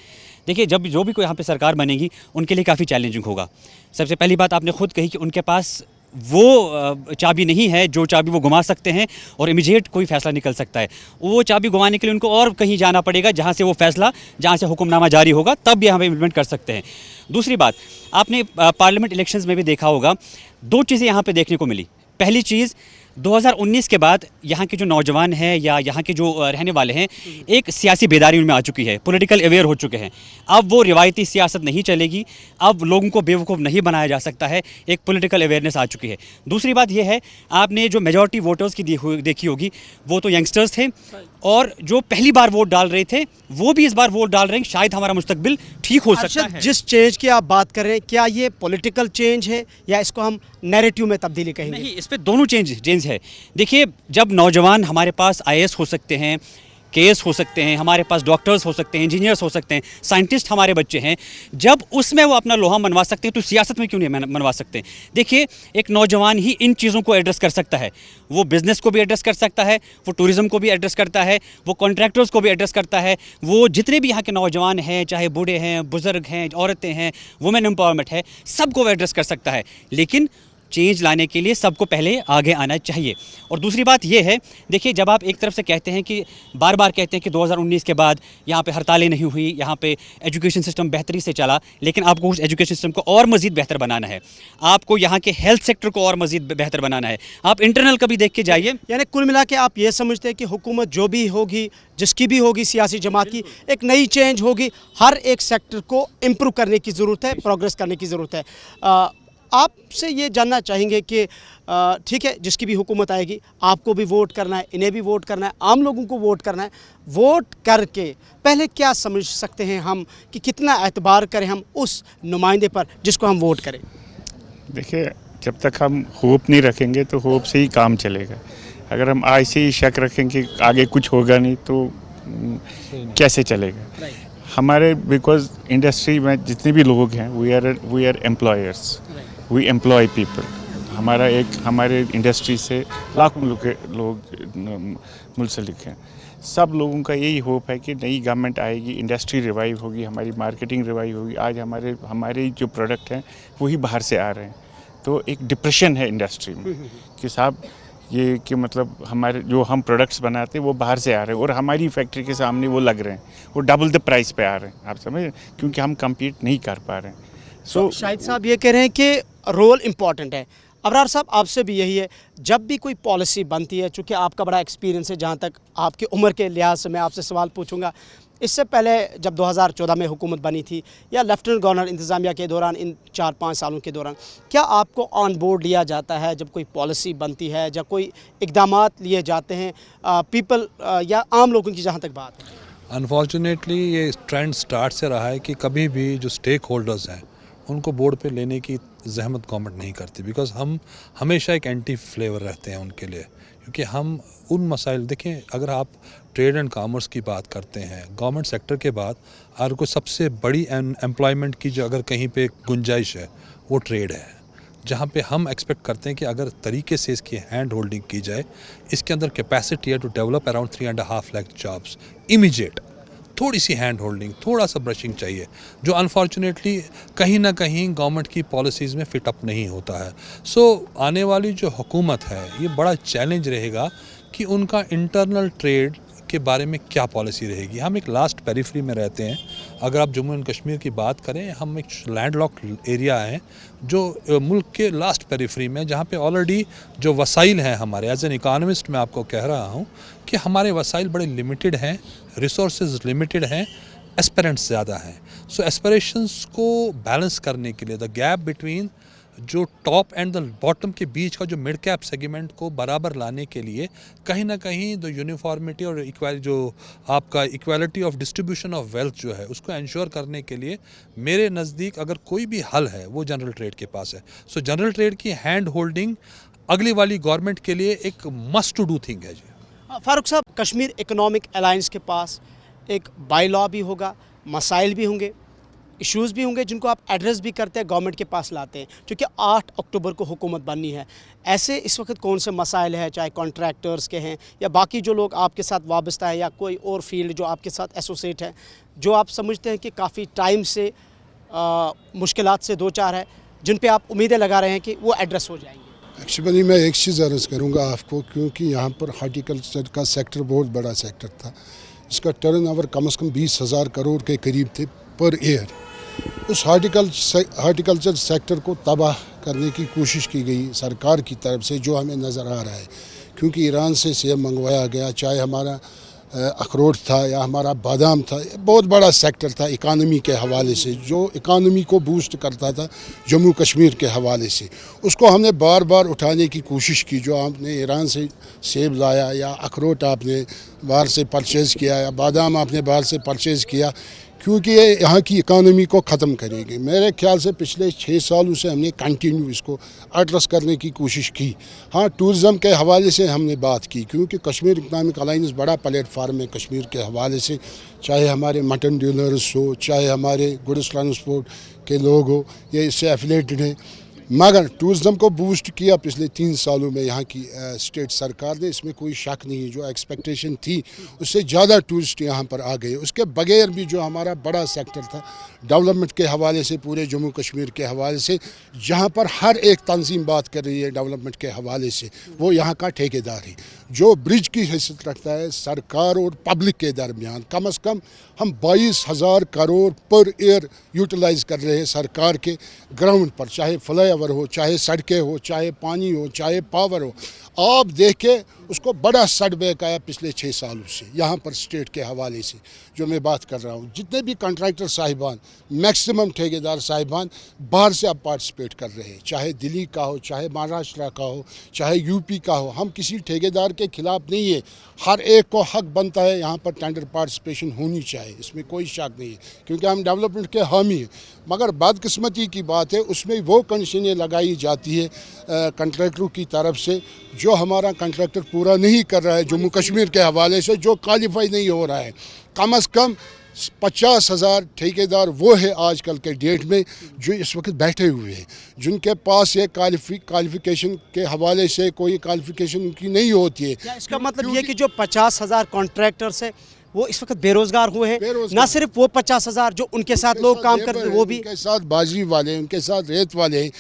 देखिए, जब जो भी कोई यहाँ पे सरकार बनेगी उनके लिए काफ़ी चैलेंजिंग होगा। सबसे पहली बात आपने खुद कही कि उनके पास वो चाबी नहीं है जो चाबी वो घुमा सकते हैं और इमीडिएट कोई फ़ैसला निकल सकता है। वो चाबी घुमाने के लिए उनको और कहीं जाना पड़ेगा जहाँ से वो फ़ैसला, जहाँ से हुक्मनामा जारी होगा, तब यहाँ पे इम्प्लीमेंट कर सकते हैं। दूसरी बात, आपने पार्लियामेंट इलेक्शंस में भी देखा होगा, 2 चीज़ें यहाँ पे देखने को मिली। पहली चीज़, 2019 के बाद यहाँ के जो नौजवान हैं या यहाँ के जो रहने वाले हैं, एक सियासी बेदारी उनमें आ चुकी है, पॉलिटिकल अवेयर हो चुके हैं। अब वो रिवायती सियासत नहीं चलेगी, अब लोगों को बेवकूफ़ नहीं बनाया जा सकता है, एक पॉलिटिकल अवेयरनेस आ चुकी है। दूसरी बात ये है, आपने जो मेजॉरिटी वोटर्स की देखी होगी, वो तो यंगस्टर्स थे और जो पहली बार वोट डाल रहे थे वो भी इस बार वोट डाल रहे हैं। शायद हमारा मुस्तकबिल ठीक हो सकता है। जिस चेंज की आप बात कर रहे हैं, क्या ये पॉलिटिकल चेंज है या इसको हम नैरेटिव में तब्दीली कहेंगे? नहीं, इस पे दोनों चेंज है। देखिए, जब नौजवान हमारे पास IAS हो सकते हैं, केएस हो सकते हैं, हमारे पास डॉक्टर्स हो सकते हैं, इंजीनियर्स हो सकते हैं, साइंटिस्ट हमारे बच्चे हैं, जब उसमें वो अपना लोहा मनवा सकते हैं तो सियासत में क्यों नहीं मनवा सकते? देखिए, एक नौजवान ही इन चीज़ों को एड्रेस कर सकता है। वो बिज़नेस को भी एड्रेस कर सकता है, वो टूरिज़्म को भी एड्रेस करता है, वो कॉन्ट्रैक्टर्स को भी एड्रेस करता है, वो जितने भी यहाँ के नौजवान हैं, चाहे बूढ़े हैं, बुज़ुर्ग हैं, औरतें हैं, वुमेन एम्पावरमेंट है, सबको वो एड्रेस कर सकता है। लेकिन चेंज लाने के लिए सबको पहले आगे आना चाहिए। और दूसरी बात ये है, देखिए, जब आप एक तरफ से कहते हैं कि बार बार कहते हैं कि 2019 के बाद यहाँ पे हड़तालें नहीं हुई, यहाँ पे एजुकेशन सिस्टम बेहतरी से चला, लेकिन आपको उस एजुकेशन सिस्टम को और मज़ीद बेहतर बनाना है, आपको यहाँ के हेल्थ सेक्टर को और मज़ीद बेहतर बनाना है। आप इंटरनल कभी देख के जाइए। यानी कुल मिला के आप ये समझते हैं कि हुकूमत जो भी होगी, जिसकी भी होगी, सियासी जमात की, एक नई चेंज होगी, हर एक सेक्टर को इम्प्रूव करने की ज़रूरत है, प्रोग्रेस करने की ज़रूरत है। आपसे ये जानना चाहेंगे कि ठीक है, जिसकी भी हुकूमत आएगी आपको भी वोट करना है, इन्हें भी वोट करना है, आम लोगों को वोट करना है। वोट करके पहले क्या समझ सकते हैं हम कि कितना एतबार करें हम उस नुमाइंदे पर जिसको हम वोट करें? देखिए, जब तक हम होप नहीं रखेंगे तो होप से ही काम चलेगा। अगर हम ऐसे ही शक रखेंगे कि आगे कुछ होगा नहीं तो कैसे चलेगा? हमारे बिकॉज इंडस्ट्री में जितने भी लोग हैं, we are employers, we employ people. हमारे इंडस्ट्री से लाखों लोग मुंसलिक हैं। सब लोगों का यही होप है कि नई गवर्नमेंट आएगी, इंडस्ट्री रिवाइव होगी, हमारी मार्केटिंग रिवाइव होगी। आज हमारे जो प्रोडक्ट हैं वही बाहर से आ रहे हैं, तो एक डिप्रेशन है इंडस्ट्री में कि साहब ये कि मतलब हमारे जो हम प्रोडक्ट्स बनाते हैं वो बाहर से आ रहे हैं और हमारी फैक्ट्री के सामने वो लग रहे हैं, वो डबल द प्राइस पे आ रहे हैं। आप समझ, क्योंकि हम कम्पीट नहीं कर पा रहे हैं। सो शाहिद साहब ये कह रहे हैं कि रोल इम्पॉर्टेंट है। अबरार साहब, आपसे भी यही है, जब भी कोई पॉलिसी बनती है, चूँकि आपका बड़ा एक्सपीरियंस है, जहाँ तक आपकी उम्र के लिहाज से मैं आपसे सवाल पूछूंगा, इससे पहले जब 2014 में हुकूमत बनी थी या लेफ्टिनेंट गवर्नर इंतज़ामिया के दौरान, इन 4-5 सालों के दौरान, क्या आपको ऑन बोर्ड लिया जाता है जब कोई पॉलिसी बनती है, जब कोई इक़दामात लिए जाते हैं पीपल या आम लोगों की जहाँ तक बात है? अनफॉर्चुनेटली ये ट्रेंड स्टार्ट से रहा है कि कभी भी जो स्टेक होल्डर्स हैं उनको बोर्ड पे लेने की जहमत गवर्नमेंट नहीं करती, बिकॉज हम हमेशा एक एंटी फ्लेवर रहते हैं उनके लिए, क्योंकि हम उन मसाइल देखें, अगर आप ट्रेड एंड कॉमर्स की बात करते हैं, गवर्नमेंट सेक्टर के बाद अगर कोई सबसे बड़ी एम्प्लॉयमेंट की जो अगर कहीं पे गुंजाइश है वो ट्रेड है, जहाँ पे हम एक्सपेक्ट करते हैं कि अगर तरीके से इसकी हैंड होल्डिंग की जाए, इसके अंदर कैपेसिटी है to develop around 3.5 lakh jobs immediate. थोड़ी सी हैंड होल्डिंग, थोड़ा सा ब्रशिंग चाहिए, जो अनफॉर्चुनेटली कहीं ना कहीं गवर्नमेंट की पॉलिसीज़ में फिट अप नहीं होता है। सो आने वाली जो हुकूमत है, ये बड़ा चैलेंज रहेगा कि उनका इंटरनल ट्रेड के बारे में क्या पॉलिसी रहेगी। हम एक लास्ट पेरिफेरी में रहते हैं। अगर आप जम्मू एंड कश्मीर की बात करें, हम एक लैंडलॉक्ड एरिया है जो मुल्क के लास्ट पेरिफेरी में, जहाँ पे ऑलरेडी जो वसाइल हैं हमारे, एज एन इकोनॉमिस्ट मैं आपको कह रहा हूँ कि हमारे वसाइल बड़े लिमिटेड हैं, रिसोर्सेज लिमिटेड हैं, एस्पिरेंट्स ज़्यादा हैं। सो एस्पिरेशंस को बैलेंस करने के लिए द गैप बिटवीन जो टॉप एंड द बॉटम के बीच का जो मिड कैप सेगमेंट को बराबर लाने के लिए कहीं ना कहीं द यूनिफॉर्मिटी और जो आपका equality of distribution of wealth जो है उसको इंश्योर करने के लिए मेरे नज़दीक अगर कोई भी हल है वो जनरल ट्रेड के पास है। सो जनरल ट्रेड की हैंड होल्डिंग अगली वाली गवर्नमेंट के लिए एक मस्ट टू डू थिंग है जी। फारूक साहब, कश्मीर इकोनॉमिक अलायंस के पास एक बाई लॉ भी होगा, मसाइल भी होंगे, इश्यूज़ भी होंगे जिनको आप एड्रेस भी करते हैं, गवर्नमेंट के पास लाते हैं, क्योंकि 8 अक्टूबर को हुकूमत बननी है। ऐसे इस वक्त कौन से मसाइल हैं, चाहे कॉन्ट्रैक्टर्स के हैं या बाकी जो लोग आपके साथ वाबस्ता है या कोई और फील्ड जो आपके साथ एसोसिएट है, जो आप समझते हैं कि काफ़ी टाइम से मुश्किलात से दो चार है, जिन पे आप उम्मीदें लगा रहे हैं कि वो एड्रेस हो जाएंगे? एक्चुअली मैं एक चीज़ अर्ज़ करूँगा आपको, क्योंकि यहाँ पर हार्टिकल्चर का सेक्टर बहुत बड़ा सेक्टर था। इसका टर्नओवर कम से कम 20,000 करोड़ के करीब थे पर ईयर। उस हार्टिकल्चर सेक्टर को तबाह करने की कोशिश की गई सरकार की तरफ से, जो हमें नज़र आ रहा है, क्योंकि ईरान से सेब मंगवाया गया, चाहे हमारा अखरोट था या हमारा बादाम था, बहुत बड़ा सेक्टर था इकानमी के हवाले से, जो इकानमी को बूस्ट करता था जम्मू कश्मीर के हवाले से। उसको हमने बार बार उठाने की कोशिश की। जो आपने ईरान से सेब लाया या अखरोट आपने बाहर से परचेज़ किया या बादाम आपने बाहर से परचेज़ किया, क्योंकि ये यहाँ की इकानमी को ख़त्म करेगी। मेरे ख्याल से पिछले 6 सालों से हमने कंटिन्यू इसको एड्रेस करने की कोशिश की। हाँ, टूरिज़म के हवाले से हमने बात की, क्योंकि कश्मीर इकनॉमिक अलायंस बड़ा प्लेटफार्म है कश्मीर के हवाले से, चाहे हमारे मटन डीलर्स हो, चाहे हमारे गुड्स ट्रांसपोर्ट के लोग हो, ये इससे एफिलेटेड है। मगर टूरिज़म को बूस्ट किया पिछले 3 सालों में यहाँ की स्टेट सरकार ने, इसमें कोई शक नहीं है। जो एक्सपेक्टेशन थी उससे ज़्यादा टूरिस्ट यहाँ पर आ गए। उसके बगैर भी जो हमारा बड़ा सेक्टर था डेवलपमेंट के हवाले से, पूरे जम्मू कश्मीर के हवाले से, जहाँ पर हर एक तंजीम बात कर रही है डेवलपमेंट के हवाले से, वो यहाँ का ठेकेदार है, जो ब्रिज की हैसियत रखता है सरकार और पब्लिक के दरमियान। कम से कम हम 22,000 करोड़ पर ईयर यूटिलाइज़ कर रहे हैं सरकार के ग्राउंड पर, चाहे फ्लाईओवर हो, चाहे सड़कें हो, चाहे पानी हो, चाहे पावर हो। आप देखें उसको बड़ा सेटबैक आया पिछले 6 सालों से यहाँ पर स्टेट के हवाले से, जो मैं बात कर रहा हूँ। जितने भी कॉन्ट्रैक्टर साहिबान, मैक्सिमम ठेकेदार साहिबान बाहर से अब पार्टिसिपेट कर रहे हैं, चाहे दिल्ली का हो, चाहे महाराष्ट्र का हो, चाहे यूपी का हो। हम किसी ठेकेदार के खिलाफ नहीं है, हर एक को हक बनता है यहाँ पर टेंडर पार्टिसिपेशन होनी चाहिए, इसमें कोई शक नहीं है, क्योंकि हम डेवलपमेंट के हामी हैं। मगर बदकिस्मती की बात है, उसमें वो कंडीशनें लगाई जाती है कॉन्ट्रैक्टरों की तरफ से, जो हमारा कॉन्ट्रैक्टर पूरा नहीं कर रहा है जम्मू कश्मीर के हवाले से, जो क्वालिफाई नहीं हो रहा है। कम से कम 50,000 ठेकेदार वो है आजकल के डेट में जो इस वक्त बैठे हुए हैं, जिनके पास ये क्वालिफिकेशन के हवाले से कोई क्वालिफिकेशन उनकी नहीं होती है। क्या इसका मतलब ये कि जो 50,000 कॉन्ट्रैक्टर्स है वो इस वक्त बेरोजगार हुए हैं? ना सिर्फ वो 50,000 जो उनके साथ लोग काम करते हैं, वो भी उनके साथ बाजरी वाले, उनके साथ रेत वाले हैं,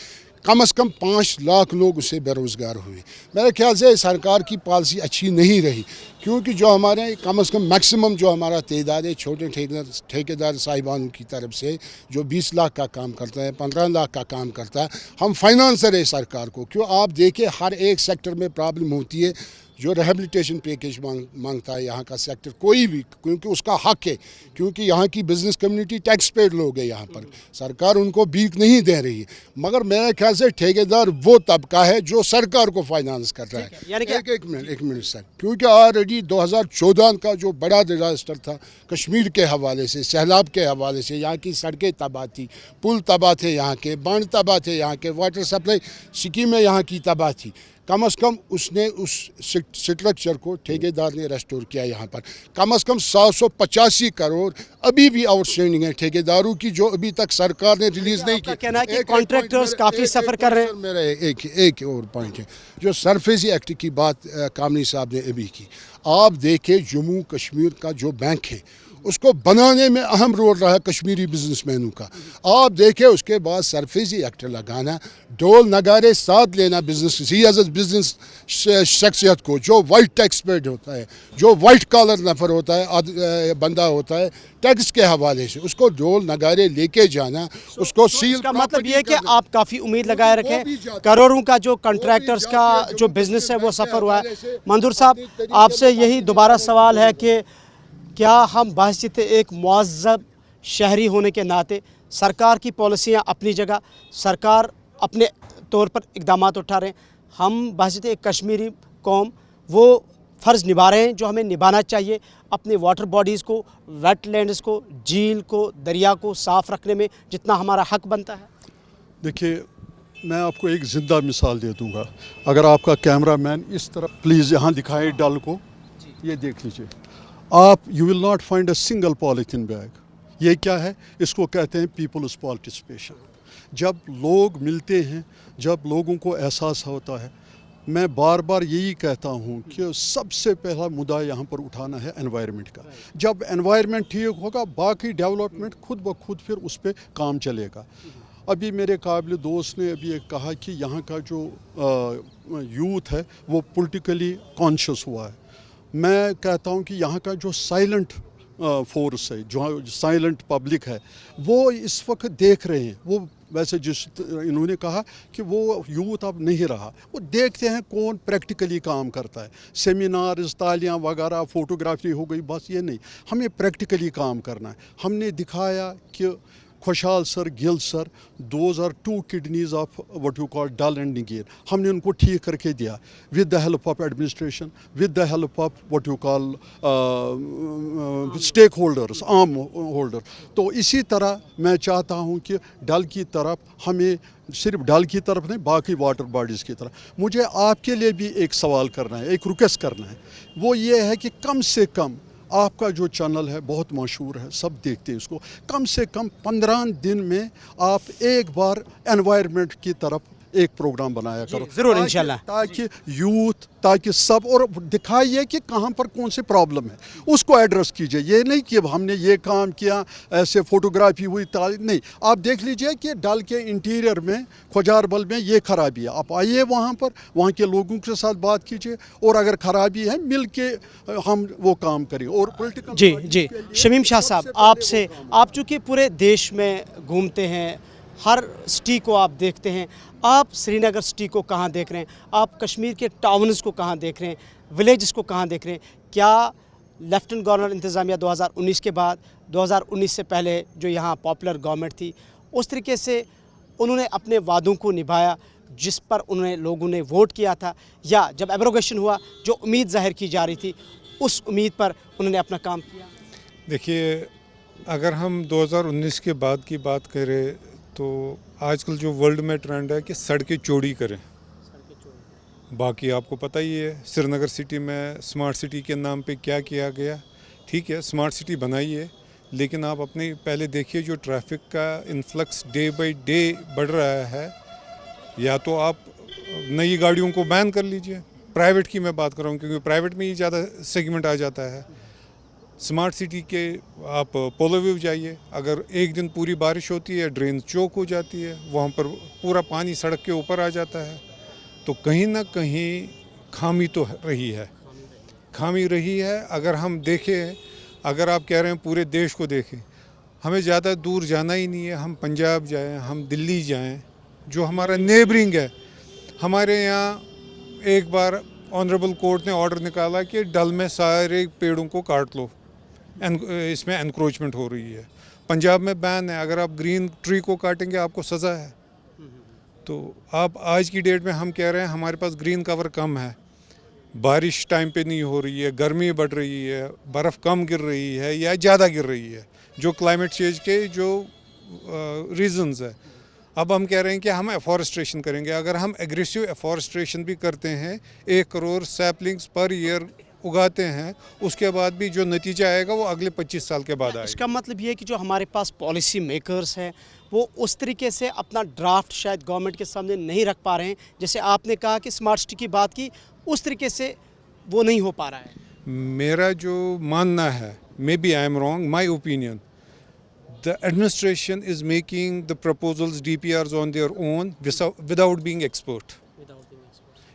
कम से कम 5 लाख लोग उससे बेरोज़गार हुए। मेरे ख्याल से सरकार की पॉलिसी अच्छी नहीं रही, क्योंकि जो हमारे कम से कम मैक्सिमम जो हमारा तादाद है छोटे ठेकेदार साहिबानों की तरफ से, जो 20 लाख का काम करता है, 15 लाख का काम करता है, हम फाइनेंसर है सरकार को। क्यों आप देखिए हर एक सेक्टर में प्रॉब्लम होती है। जो रिहेबिलिटेशन पैकेज मांगता है यहाँ का सेक्टर कोई भी, क्योंकि उसका हक है, क्योंकि यहाँ की बिजनेस कम्युनिटी टैक्स पेड लोग हैं यहाँ पर, सरकार उनको भीख नहीं दे रही है। मगर मेरे ख्याल से ठेकेदार वो तबका है जो सरकार को फाइनेंस कर रहा है। एक मिनट सर, क्योंकि ऑलरेडी 2014 का जो बड़ा डिजास्टर था कश्मीर के हवाले से, सैलाब के हवाले से, यहाँ की सड़कें तबाह थी, पुल तबाह थे, यहाँ के बांध तबाह थे, यहाँ के वाटर सप्लाई स्कीमें यहाँ की तबाह थी। कम से कम उसने उस स्ट्रक्चर को ठेकेदार ने रेस्टोर किया। यहाँ पर कम से कम 785 करोड़ अभी भी आउटस्टैंडिंग है ठेकेदारों की, जो अभी तक सरकार ने रिलीज नहीं की। कहना है कि कॉन्ट्रैक्टर्स काफ़ी सफ़र कर रहे हैं। मेरा एक और पॉइंट है, जो सरफेसी एक्ट की बात कामनी साहब ने अभी की। आप देखें जम्मू कश्मीर का जो बैंक है उसको बनाने में अहम रोल रहा है कश्मीरी बिजनेसमैनों का। आप देखें उसके बाद सरफेसी एक्ट लगाना, ढोल नगारे साथ लेना बिजनेस शख्सियत को, जो वाइट एक्सपर्ट होता है, जो वाइट कॉलर नफर होता है, बंदा होता है टैक्स के हवाले से, उसको ढोल नगारे लेके जाना, उसको सील। का मतलब ये है कि आप काफ़ी उम्मीद लगाए रखें। करोड़ों का जो कॉन्ट्रैक्टर्स का जो बिजनेस है वो सफ़र हुआ है। मंजूर साहब, आपसे यही दोबारा सवाल है कि क्या हम बहसीत एक मुअज़्ज़ब शहरी होने के नाते, सरकार की पॉलिसियाँ अपनी जगह, सरकार अपने तौर पर इक़दाम उठा रहे हैं, हम बहसीत एक कश्मीरी कौम वो फ़र्ज़ निभा रहे हैं जो हमें निभाना चाहिए, अपने वाटर बॉडीज़ को, वेटलैंड्स को, झील को, दरिया को साफ़ रखने में जितना हमारा हक बनता है? देखिए, मैं आपको एक ज़िंदा मिसाल दे दूंगा। अगर आपका कैमरामैन इस तरफ प्लीज़ यहाँ दिखाए डल को, ये देख लीजिए आप, you will not find a single polythene bag. ये क्या है? इसको कहते हैं पीपल्स पार्टिसिपेशन। जब लोग मिलते हैं, जब लोगों को एहसास होता है, मैं बार बार यही कहता हूँ कि सबसे पहला मुद्दा यहाँ पर उठाना है एनवायरनमेंट का। जब एनवायरनमेंट ठीक होगा, बाकी डेवलपमेंट खुद ब खुद फिर उस पर काम चलेगा। अभी मेरे काबिल दोस्त ने अभी एक कहा कि यहाँ का जो यूथ है वो पॉलिटिकली कॉन्शियस हुआ है। मैं कहता हूँ कि यहाँ का जो साइलेंट फोर्स है, जो साइलेंट पब्लिक है, वो इस वक्त देख रहे हैं। वो वैसे जिस इन्होंने कहा कि वो यूथ अब नहीं रहा, वो देखते हैं कौन प्रैक्टिकली काम करता है। सेमिनार्स, तालियां वगैरह, फोटोग्राफी हो गई, बस ये नहीं, हमें प्रैक्टिकली काम करना है। हमने दिखाया कि Khushhal sir, Gill sir, those are 2 kidneys of what you call Dal and निगेर। हमने उनको ठीक करके दिया with the help of administration, with the help of what you call stakeholders, arm holder. तो इसी तरह मैं चाहता हूँ कि डल की तरफ, हमें सिर्फ डल की तरफ नहीं, बाकी वाटर बॉडीज़ की तरफ। मुझे आपके लिए भी एक सवाल करना है, एक रिक्वेस्ट करना है। वो ये है कि कम से कम आपका जो चैनल है बहुत मशहूर है, सब देखते हैं इसको, कम से कम 15 दिन में आप एक बार एनवायरनमेंट की तरफ एक प्रोग्राम बनाया करो, ज़रूर इंशाल्लाह, ताकि यूथ, ताकि सब, और दिखाइए कि कहाँ पर कौन सी प्रॉब्लम है, उसको एड्रेस कीजिए। ये नहीं कि हमने ये काम किया, ऐसे फोटोग्राफी हुई, नहीं, आप देख लीजिए कि डल के इंटीरियर में, खुजारबल में ये खराबी है। आप आइए वहाँ पर, वहाँ के लोगों के साथ बात कीजिए, और अगर खराबी है मिल के हम वो काम करें। और पॉलिटिकल जी शमीम शाह साहब, आपसे, आप चूँकि पूरे देश में घूमते हैं, हर सिटी को आप देखते हैं, आप श्रीनगर सिटी को कहाँ देख रहे हैं, आप कश्मीर के टाउन्स को कहाँ देख रहे हैं, विलेजेस को कहाँ देख रहे हैं? क्या लेफ्टिनेंट गवर्नर इंतज़ामिया 2019 के बाद, 2019 से पहले जो यहाँ पॉपुलर गवर्नमेंट थी, उस तरीके से उन्होंने अपने वादों को निभाया जिस पर उन्होंने लोगों ने वोट किया था, या जब एब्रोगेशन हुआ जो उम्मीद जाहिर की जा रही थी उस उम्मीद पर उन्होंने अपना काम किया? देखिए, अगर हम 2019 के बाद की बात करें तो आजकल जो वर्ल्ड में ट्रेंड है कि सड़कें चौड़ी करें। बाकी आपको पता ही है श्रीनगर सिटी में स्मार्ट सिटी के नाम पे क्या किया गया। ठीक है, स्मार्ट सिटी बनाइए, लेकिन आप अपने पहले देखिए जो ट्रैफिक का इन्फ्लक्स डे बाय डे बढ़ रहा है, या तो आप नई गाड़ियों को बैन कर लीजिए। प्राइवेट की मैं बात कर रहा हूँ क्योंकि प्राइवेट में ही ज़्यादा सेगमेंट आ जाता है। स्मार्ट सिटी के आप पोलो व्यू जाइए, अगर एक दिन पूरी बारिश होती है, ड्रेन चौक हो जाती है, वहाँ पर पूरा पानी सड़क के ऊपर आ जाता है। तो कहीं ना कहीं खामी तो रही है। अगर हम देखें, अगर आप कह रहे हैं पूरे देश को देखें, हमें ज़्यादा दूर जाना ही नहीं है। हम पंजाब जाएं, हम दिल्ली जाएं, जो हमारा नेबरिंग है। हमारे यहाँ एक बार ऑनरेबल कोर्ट ने ऑर्डर निकाला कि डल में सारे पेड़ों को काट लो, इसमें एनक्रोचमेंट हो रही है। पंजाब में बैन है, अगर आप ग्रीन ट्री को काटेंगे आपको सज़ा है। तो आप आज की डेट में हम कह रहे हैं हमारे पास ग्रीन कवर कम है, बारिश टाइम पे नहीं हो रही है, गर्मी बढ़ रही है, बर्फ़ कम गिर रही है या ज़्यादा गिर रही है, जो क्लाइमेट चेंज के जो रीज़न्स है। अब हम कह रहे हैं कि हम एफॉरेस्ट्रेशन करेंगे। अगर हम एग्रेसिव एफॉरेस्ट्रेशन भी करते हैं, 1 करोड़ सैपलिंग्स पर ईयर उगाते हैं, उसके बाद भी जो नतीजा आएगा वो अगले 25 साल के बाद आएगा। इसका मतलब ये है कि जो हमारे पास पॉलिसी मेकर्स हैं वो उस तरीके से अपना ड्राफ्ट शायद गवर्नमेंट के सामने नहीं रख पा रहे हैं। जैसे आपने कहा कि स्मार्ट सिटी की बात की, उस तरीके से वो नहीं हो पा रहा है। मेरा जो मानना है, maybe I am wrong, my opinion, the administration is making the proposals DPRs on their own without being expert.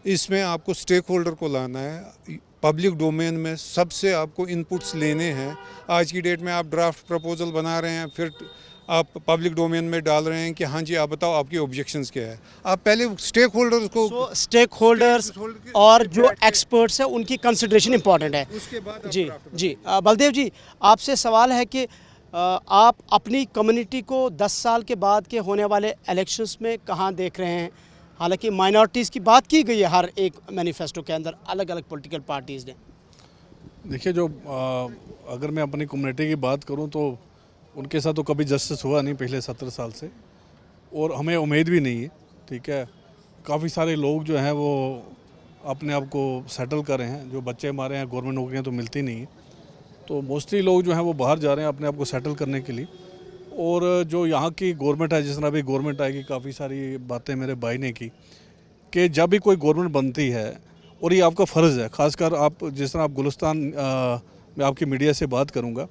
इसमें आपको स्टेक होल्डर को लाना है, पब्लिक डोमेन में सबसे आपको इनपुट्स लेने हैं। आज की डेट में आप ड्राफ्ट प्रपोजल बना रहे हैं, फिर आप पब्लिक डोमेन में डाल रहे हैं कि हाँ जी आप बताओ आपकी ऑब्जेक्शंस क्या है। आप पहले स्टेक होल्डर्स को स्टेक होल्डर्स और जो एक्सपर्ट्स हैं उनकी कंसिडरेशन इंपॉर्टेंट है। उसके बाद जी जी बलदेव जी, आपसे सवाल है कि आप अपनी कम्युनिटी को 10 साल के बाद के होने वाले इलेक्शंस में कहाँ देख रहे हैं? हालांकि माइनॉरिटीज़ की बात की गई है हर एक मैनिफेस्टो के अंदर, अलग अलग पॉलिटिकल पार्टीज़ ने। देखिए, जो अगर मैं अपनी कम्युनिटी की बात करूं तो उनके साथ तो कभी जस्टिस हुआ नहीं पिछले 17 साल से, और हमें उम्मीद भी नहीं है। ठीक है, काफ़ी सारे लोग जो हैं वो अपने आप को सेटल कर रहे हैं। जो बच्चे हमारे हैं, गवर्नमेंट नौकरियाँ तो मिलती नहीं हैं, तो मोस्टली लोग जो हैं वो बाहर जा रहे हैं अपने आप को सेटल करने के लिए। और जो यहाँ की गवर्नमेंट है, जिस तरह अभी गवर्नमेंट आएगी, काफ़ी सारी बातें मेरे भाई ने की कि जब भी कोई गवर्नमेंट बनती है, और ये आपका फ़र्ज़ है, ख़ासकर आप जिस तरह आप गुलिस्तान में आपकी मीडिया से बात करूँगा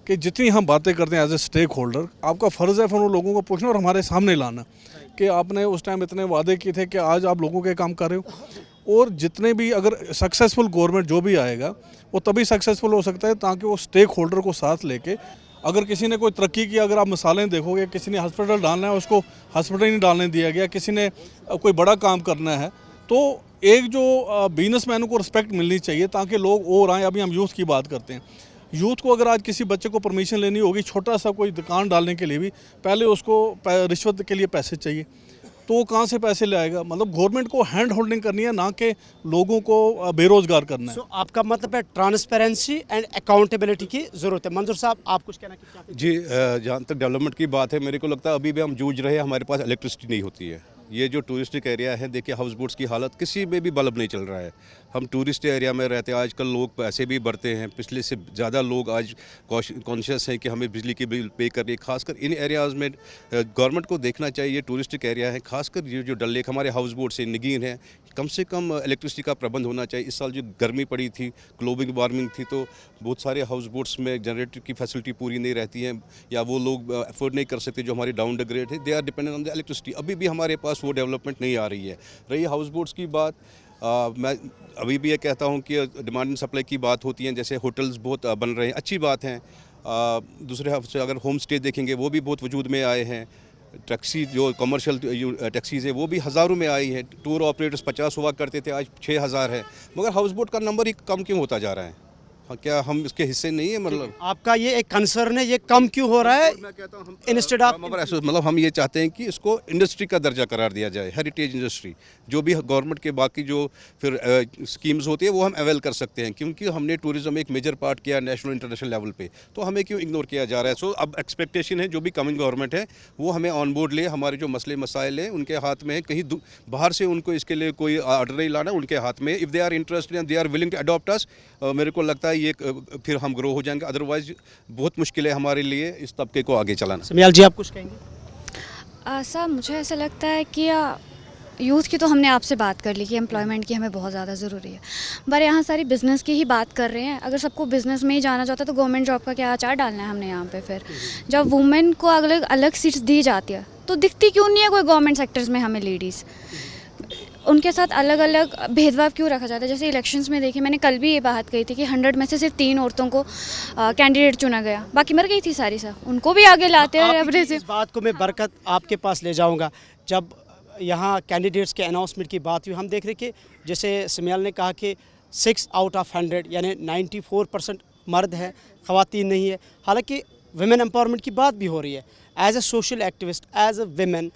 कि जितनी हम बातें करते हैं एज ए स्टेक होल्डर, आपका फ़र्ज़ है फिर उन लोगों को पूछना और हमारे सामने लाना कि आपने उस टाइम इतने वादे किए थे कि आज आप लोगों के काम कर रहे हो। और जितने भी अगर सक्सेसफुल गवर्नमेंट जो भी आएगा वो तभी सक्सेसफुल हो सकता है ताकि वो स्टेक होल्डर को साथ लेके, अगर किसी ने कोई तरक्की की, अगर आप मिसालें देखोगे, किसी ने हॉस्पिटल डालना है उसको हॉस्पिटल नहीं डालने दिया गया, किसी ने कोई बड़ा काम करना है, तो एक जो बिजनेसमैनों को रिस्पेक्ट मिलनी चाहिए ताकि लोग और आएँ। अभी हम यूथ की बात करते हैं, यूथ को अगर आज किसी बच्चे को परमिशन लेनी होगी छोटा सा कोई दुकान डालने के लिए भी, पहले उसको रिश्वत के लिए पैसे चाहिए, तो वो कहाँ से पैसे लाएगा? मतलब गवर्नमेंट को हैंड होल्डिंग करनी है, ना कि लोगों को बेरोजगार करना है। आपका मतलब है ट्रांसपेरेंसी एंड अकाउंटेबिलिटी की ज़रूरत है। मंजूर साहब, आप कुछ कहना चाहते हैं? जी, जहाँ तक डेवलपमेंट की बात है, मेरे को लगता है अभी भी हम जूझ रहे हैं, हमारे पास इलेक्ट्रिसिटी नहीं होती है। ये जो टूरिस्टिक एरिया है, देखिए हाउस बोट्स की हालत, किसी में भी बल्ब नहीं चल रहा है। हम टूरिस्ट एरिया में रहते हैं, आजकल लोग पैसे भी भरते हैं, पिछले से ज़्यादा लोग आज कॉन्शियस हैं कि हमें बिजली की बिल पे करनी है। खासकर इन एरियाज़ में गवर्नमेंट को देखना चाहिए, ये टूरिस्टिक एरिया है, खासकर ये जो डल लेक हमारे हाउस बोट से नगीन है, कम से कम इलेक्ट्रिसिटी का प्रबंध होना चाहिए। इस साल जो गर्मी पड़ी थी, ग्लोबल वार्मिंग थी, तो बहुत सारे हाउस बोट्स में जनरेटर की फैसिलिटी पूरी नहीं रहती है, या वो लोग अफोर्ड नहीं कर सकते जो हमारे डाउन द ग्रेड है, they are dependent on the electricity. अभी भी हमारे पास वो डेवलपमेंट नहीं आ रही है। रही हाउस बोट्स की बात, मैं अभी भी ये कहता हूँ कि डिमांड एंड सप्लाई की बात होती है, जैसे होटल्स बहुत बन रहे हैं, अच्छी बात है। दूसरे हाथ से अगर होम स्टे देखेंगे, वो भी बहुत वजूद में आए हैं। टैक्सी जो कमर्शियल टैक्सीज़ है वो भी हज़ारों में आई है। टूर ऑपरेटर्स 50 हुआ करते थे, आज 6000 है, मगर हाउस बोट का नंबर ही कम क्यों होता जा रहा है? हाँ, क्या हम इसके हिस्से नहीं है? मतलब आपका ये एक कंसर्न है, ये कम क्यों हो रहा है? मैं कहता हूँ इंस्टेड ऑफ, मगर ऐसा मतलब हम ये चाहते हैं कि इसको इंडस्ट्री का दर्जा करार दिया जाए, हेरिटेज इंडस्ट्री। जो भी गवर्नमेंट के बाकी जो फिर स्कीम्स होती है वो हम अवेल कर सकते हैं, क्योंकि हमने टूरिज्म एक मेजर पार्ट किया नेशनल इंटरनेशनल लेवल पे, तो हमें क्यों इग्नोर किया जा रहा है? सो अब एक्सपेक्टेशन है जो भी कमिंग गवर्नमेंट है वो हमें ऑन बोर्ड ले, हमारे जो मसले मसाइल हैं उनके हाथ में है, कहीं बाहर से उनको इसके लिए कोई ऑर्डर नहीं लाना, उनके हाथ में। If they are interested and they are willing to adopt us, मेरे को लगता है ये फिर हम ग्रो हो जाएंगे, अदरवाइज बहुत मुश्किल है हमारे लिए इस तबके को आगे चलाना। समियाल जी, आप कुछ कहेंगे? सर, मुझे ऐसा लगता है कि यूथ की तो हमने आपसे बात कर ली कि एम्प्लॉयमेंट की हमें बहुत ज़्यादा ज़रूरी है, पर यहाँ सारी बिज़नेस की ही बात कर रहे हैं। अगर सबको बिज़नेस में ही जाना चाहता है तो गवर्नमेंट जॉब का क्या अचार डालना है हमने यहाँ पे? फिर जब वुमेन को अलग अलग सीट्स दी जाती है तो दिखती क्यों नहीं है कोई गवर्नमेंट सेक्टर्स में हमें लेडीज़? उनके साथ अलग अलग भेदभाव क्यों रखा जाता है? जैसे इलेक्शंस में देखिए, मैंने कल भी ये बात कही थी कि 100 में से सिर्फ 3 औरतों को कैंडिडेट चुना गया, बाकी मर गई थी सारी। सर, उनको भी आगे लाते हैं अपने से। इस बात को मैं बरकत आपके पास ले जाऊंगा। जब यहाँ कैंडिडेट्स के अनाउंसमेंट की बात हुई, हम देख रहे कि जैसे समियाल ने कहा कि 6 आउट ऑफ 100 यानी 94% मर्द हैं, ख़वातीन नहीं है। हालांकि वुमेन एम्पावरमेंट की बात भी हो रही है। As a social activist, as a women,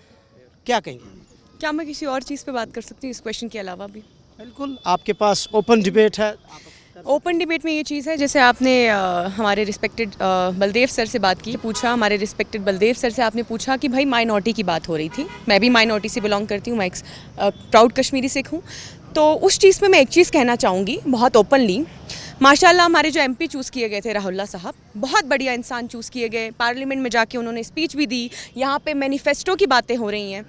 क्या कहेंगे? क्या मैं किसी और चीज़ पे बात कर सकती हूँ इस क्वेश्चन के अलावा भी? बिल्कुल, आपके पास ओपन डिबेट है, आप ओपन डिबेट में ये चीज़ है, जैसे आपने हमारे रिस्पेक्टेड बलदेव सर से बात की, पूछा हमारे रिस्पेक्टेड बलदेव सर से आपने पूछा कि भाई माइनॉरिटी की बात हो रही थी। मैं भी माइनॉरिटी से बिलोंग करती हूँ, मैं एक प्राउड कश्मीरी सिख हूँ। तो उस चीज़ में मैं एक चीज़ कहना चाहूँगी बहुत ओपनली, माशाल्लाह हमारे जो एमपी चूज़ किए गए थे राहुल्ला साहब, बहुत बढ़िया इंसान चूज़ किए गए। पार्लियामेंट में जाके उन्होंने स्पीच भी दी, यहाँ पे मैनिफेस्टो की बातें हो रही हैं।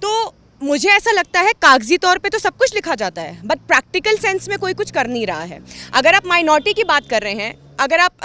तो मुझे ऐसा लगता है कागजी तौर पे तो सब कुछ लिखा जाता है, बट प्रैक्टिकल सेंस में कोई कुछ कर नहीं रहा है। अगर आप माइनॉरिटी की बात कर रहे हैं, अगर आप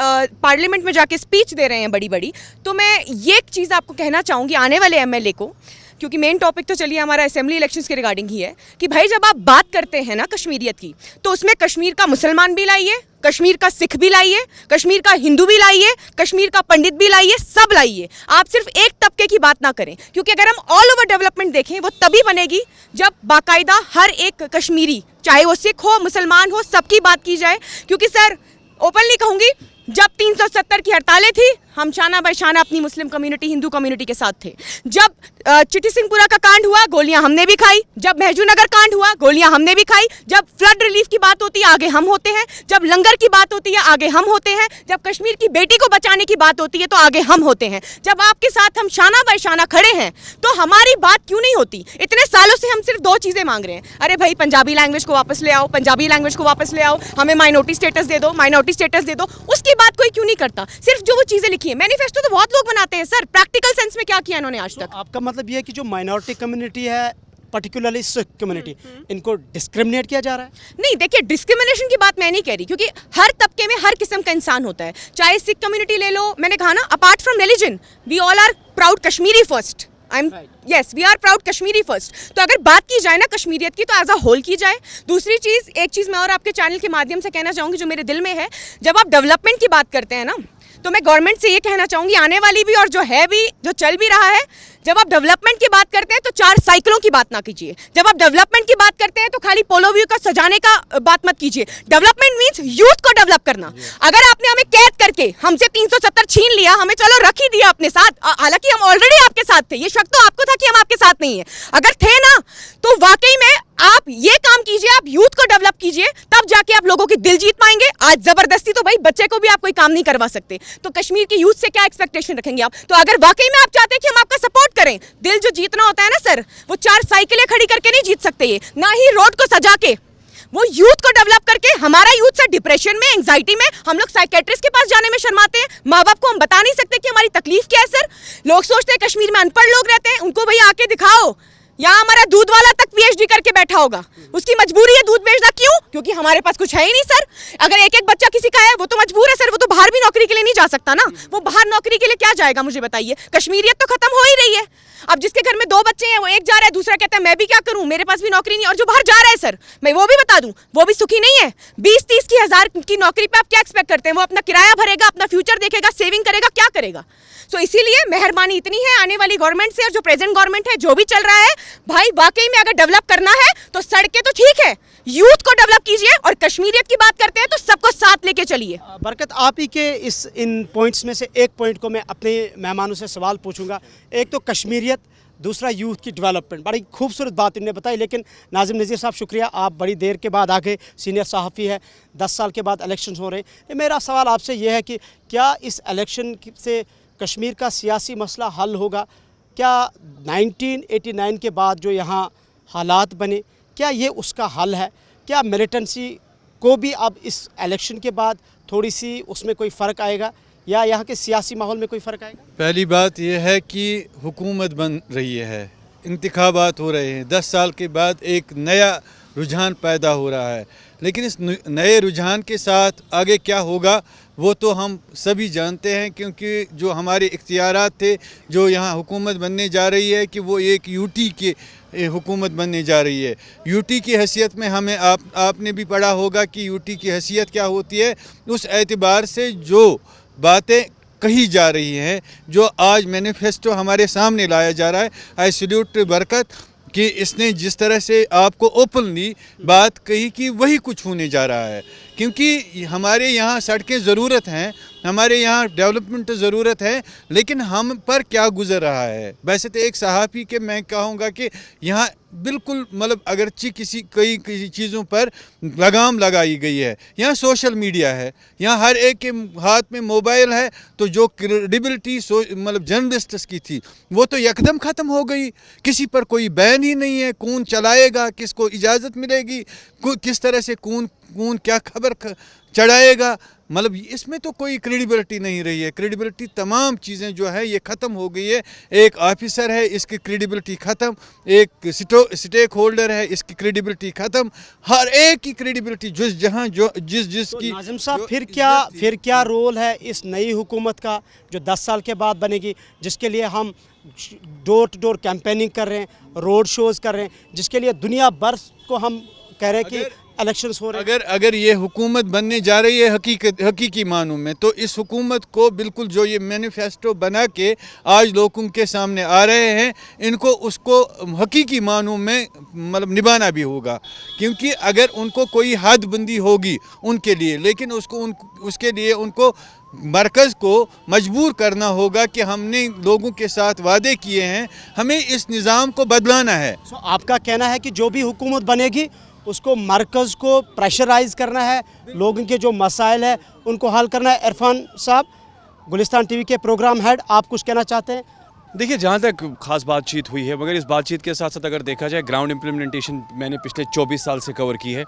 पार्लियामेंट में जाके स्पीच दे रहे हैं बड़ी बड़ी, तो मैं ये एक चीज़ आपको कहना चाहूँगी आने वाले एमएलए को, क्योंकि मेन टॉपिक तो चलिए हमारा असेंबली इलेक्शंस के रिगार्डिंग ही है, कि भाई जब आप बात करते हैं ना कश्मीरियत की, तो उसमें कश्मीर का मुसलमान भी लाइए, कश्मीर का सिख भी लाइए, कश्मीर का हिंदू भी लाइए, कश्मीर का पंडित भी लाइए, सब लाइए। आप सिर्फ एक तबके की बात ना करें, क्योंकि अगर हम ऑल ओवर डेवलपमेंट देखें वो तभी बनेगी जब बाकायदा हर एक कश्मीरी, चाहे वो सिख हो मुसलमान हो, सबकी बात की जाए। क्योंकि सर ओपनली कहूँगी, जब 370 की हड़तालें थी, हम शाना बाय शाना अपनी मुस्लिम कम्युनिटी, हिंदू कम्युनिटी के साथ थे। जब चिट्ठी सिंहपुरा का कांड हुआ, गोलियां हमने भी खाई। जब महजूनगर कांड हुआ, गोलियां हमने भी खाई। जब फ्लड रिलीफ की बात होती है, आगे हम होते हैं। जब लंगर की बात होती है, आगे हम होते हैं। जब कश्मीर की बेटी को बचाने की बात होती है, तो आगे हम होते हैं। जब आपके साथ हम शाना बाय शाना खड़े हैं, तो हमारी बात क्यों नहीं होती? इतने सालों से हम सिर्फ 2 चीज़ें मांग रहे हैं, अरे भाई पंजाबी लैंग्वेज को वापस ले आओ, पंजाबी लैंग्वेज को वापस ले आओ, हमें माइनॉरिटी स्टेटस दे दो, माइनॉरिटी स्टेटस दे दो। उसकी बात कोई क्यों नहीं करता? सिर्फ जो वो चीज़ें लिखी है, मैनिफेस्टो तो बहुत लोग बनाते हैं सर, प्रैक्टिकल सेंस में क्या किया इन्होंने आज तक? आपका मतलब ये है कि जो माइनॉरिटी कम्युनिटी है, पर्टिकुलरली सिख कम्युनिटी, इनको डिस्क्रिमिनेट किया जा रहा है? नहीं, देखिए डिस्क्रिमिनेशन की बात मैं नहीं कह रही, क्योंकि हर तबके में हर किस्म का इंसान होता है। चाहे सिख कम्युनिटी ले लो, मैंने कहा ना, apart from religion we all are proud Kashmiri first. Yes, we are proud Kashmiri first. तो अगर बात की जाए ना कश्मीरियत की, तो एज अ होल की जाए। दूसरी चीज़, एक चीज़ मैं और आपके चैनल के माध्यम से कहना चाहूँगी जो मेरे दिल में है, जब आप डेवलपमेंट की बात करते हैं ना, तो मैं गवर्नमेंट से ये कहना चाहूँगी, आने वाली भी और जो है भी, जो चल भी रहा है, जब आप डेवलपमेंट की बात करते हैं तो 4 साइकिलों की बात ना कीजिए। जब आप डेवलपमेंट की बात करते हैं तो खाली पोलो व्यू का सजाने का बात मत कीजिए। डेवलपमेंट मीन्स यूथ को डेवलप करना। अगर आपने हमें कैद करके हमसे 370 छीन लिया, हमें चलो रख ही दिया अपने साथ, हालांकि हम ऑलरेडी आपके साथ थे, ये शक तो आपको था कि हम आपके साथ नहीं है। अगर थे ना, तो वाकई में आप ये काम कीजिए, आप यूथ को डेवलप कीजिए, तब जाके आप लोगों की दिल जीत पाएंगे। आज जबरदस्ती तो भाई बच्चे को भी आप कोई काम नहीं करवा सकते, तो कश्मीर के यूथ से क्या एक्सपेक्टेशन रखेंगे आप? तो अगर वाकई में आप चाहते हैं कि हम आपका सपोर्ट करें, दिल जो जीतना होता है ना सर, वो 4 साइकिलें खड़ी करके नहीं जीत सकते, ये ना ही रोड को सजा के, वो यूथ को डेवलप करके। हमारा यूथ सर डिप्रेशन में, एंजाइटी में, हम लोग साइकेट्रिस्ट के पास जाने में शर्माते हैं। माँ बाप को हम बता नहीं सकते कि हमारी तकलीफ क्या है सर। लोग सोचते हैं कश्मीर में अनपढ़ लोग रहते हैं, उनको भैया आके दिखाओ, यहाँ हमारा दूध वाला तक पीएचडी करके बैठा होगा, उसकी मजबूरी है दूध बेचना। क्यों? क्योंकि हमारे पास कुछ है ही नहीं सर। अगर एक बच्चा किसी का है, वो तो मजबूर है सर, वो तो बाहर भी नौकरी के लिए नहीं जा सकता ना। वो बाहर नौकरी के लिए क्या जाएगा, मुझे बताइए? कश्मीरियत तो खत्म हो ही रही है। अब जिसके घर में 2 बच्चे हैं, वो एक जा रहा है, दूसरा कहता है मैं भी क्या करूं, मेरे पास भी नौकरी नहीं। और जो बाहर जा रहा है सर, मैं वो भी बता दूं, वो भी सुखी नहीं है। 20-30 की हज़ार की नौकरी पे आप क्या एक्सपेक्ट करते हैं? वो अपना किराया भरेगा, अपना फ्यूचर देखेगा, सेविंग करेगा, क्या करेगा? सो इसीलिए मेहरबानी इतनी है आने वाली गवर्नमेंट से, और जो प्रेजेंट गवर्नमेंट है, जो भी चल रहा है, भाई वाकई में अगर डेवलप करना है तो सड़कें तो ठीक है, यूथ को डेवलप कीजिए। और कश्मीरियत की बात करते हैं तो सबको साथ लेके चलिए। बरकत, आप ही के इन पॉइंट्स में से एक पॉइंट को मैं अपने मेहमानों से सवाल पूछूंगा। एक तो कश्मीरियत, दूसरा यूथ की डेवलपमेंट। बड़ी खूबसूरत बात इन्होंने बताई, लेकिन नाजिम नज़ीर साहब शुक्रिया, आप बड़ी देर के बाद आगे, सीनियर सहाफ़ी है, 10 साल के बाद इलेक्शन हो रहे हैं। मेरा सवाल आपसे ये है कि क्या इस इलेक्शन से कश्मीर का सियासी मसला हल होगा? क्या 1989 के बाद जो यहाँ हालात बने, क्या ये उसका हल है? क्या मिलिटेंसी को भी अब इस इलेक्शन के बाद थोड़ी सी उसमें कोई फ़र्क आएगा, या यहाँ के सियासी माहौल में कोई फ़र्क आएगा? पहली बात यह है कि हुकूमत बन रही है, इंतखाबात हो रहे हैं, 10 साल के बाद एक नया रुझान पैदा हो रहा है। लेकिन इस नए रुझान के साथ आगे क्या होगा वो तो हम सभी जानते हैं, क्योंकि जो हमारे इख्तियारात थे, जो यहाँ हुकूमत बनने जा रही है, कि वो एक यूटी की हुकूमत बनने जा रही है। यूटी की हैसियत में हमें आपने भी पढ़ा होगा कि यूटी की हैसियत क्या होती है। उस एतबार से जो बातें कही जा रही हैं, जो आज मैनिफेस्टो हमारे सामने लाया जा रहा है, आई सल्यूट बरकत कि इसने जिस तरह से आपको ओपनली बात कही कि वही कुछ होने जा रहा है। क्योंकि हमारे यहाँ सड़कें ज़रूरत हैं, हमारे यहाँ डेवलपमेंट ज़रूरत है, लेकिन हम पर क्या गुज़र रहा है। वैसे तो एक सहाफ़ी के मैं कहूँगा कि यहाँ बिल्कुल मतलब अगरचे किसी चीज़ों पर लगाम लगाई गई है। यहाँ सोशल मीडिया है, यहाँ हर एक के हाथ में मोबाइल है, तो जो क्रेडिबिलिटी मतलब जर्नलिस्ट्स की थी वो तो यकदम ख़त्म हो गई। किसी पर कोई बैन ही नहीं है, कौन चलाएगा, किसको इजाज़त मिलेगी, किस तरह से कौन क्या खबर चढ़ाएगा, मतलब इसमें तो कोई क्रेडिबिलिटी नहीं रही है। क्रेडिबिलिटी तमाम चीज़ें जो है ये ख़त्म हो गई है। एक ऑफिसर है, इसकी क्रेडिबिलिटी ख़त्म, एक स्टेक होल्डर है, इसकी क्रेडिबिलिटी ख़त्म, हर एक की क्रेडिबिलिटी जिसकी। नाज़िम साहब, फिर क्या रोल है इस नई हुकूमत का जो 10 साल के बाद बनेगी, जिसके लिए हम डोर टू डोर कैंपेनिंग कर रहे हैं, रोड शोज़ कर रहे हैं, जिसके लिए दुनिया भर को हम कह रहे हैं कि इलेक्शंस हो रहे हैं। अगर ये हुकूमत बनने जा रही है हकीकी मानों में, तो इस हुकूमत को बिल्कुल जो ये मैनिफेस्टो बना के आज लोगों के सामने आ रहे हैं, इनको उसको हकीकी मानों में मतलब निभाना भी होगा। क्योंकि अगर उनको कोई हदबंदी होगी उनके लिए, लेकिन उसके लिए उनको मरकज़ को मजबूर करना होगा कि हमने लोगों के साथ वादे किए हैं, हमें इस निज़ाम को बदलाना है। आपका कहना है कि जो भी हुकूमत बनेगी उसको मरकज़ को प्रेशराइज़ करना है, लोगों के जो मसाइल है उनको हल करना है। इरफान साहब, गुलिस्तान टीवी के प्रोग्राम हेड, आप कुछ कहना चाहते हैं? देखिए, जहाँ तक खास बातचीत हुई है, मगर इस बातचीत के साथ साथ अगर देखा जाए ग्राउंड इम्प्लीमेंटेशन मैंने पिछले 24 साल से कवर की है।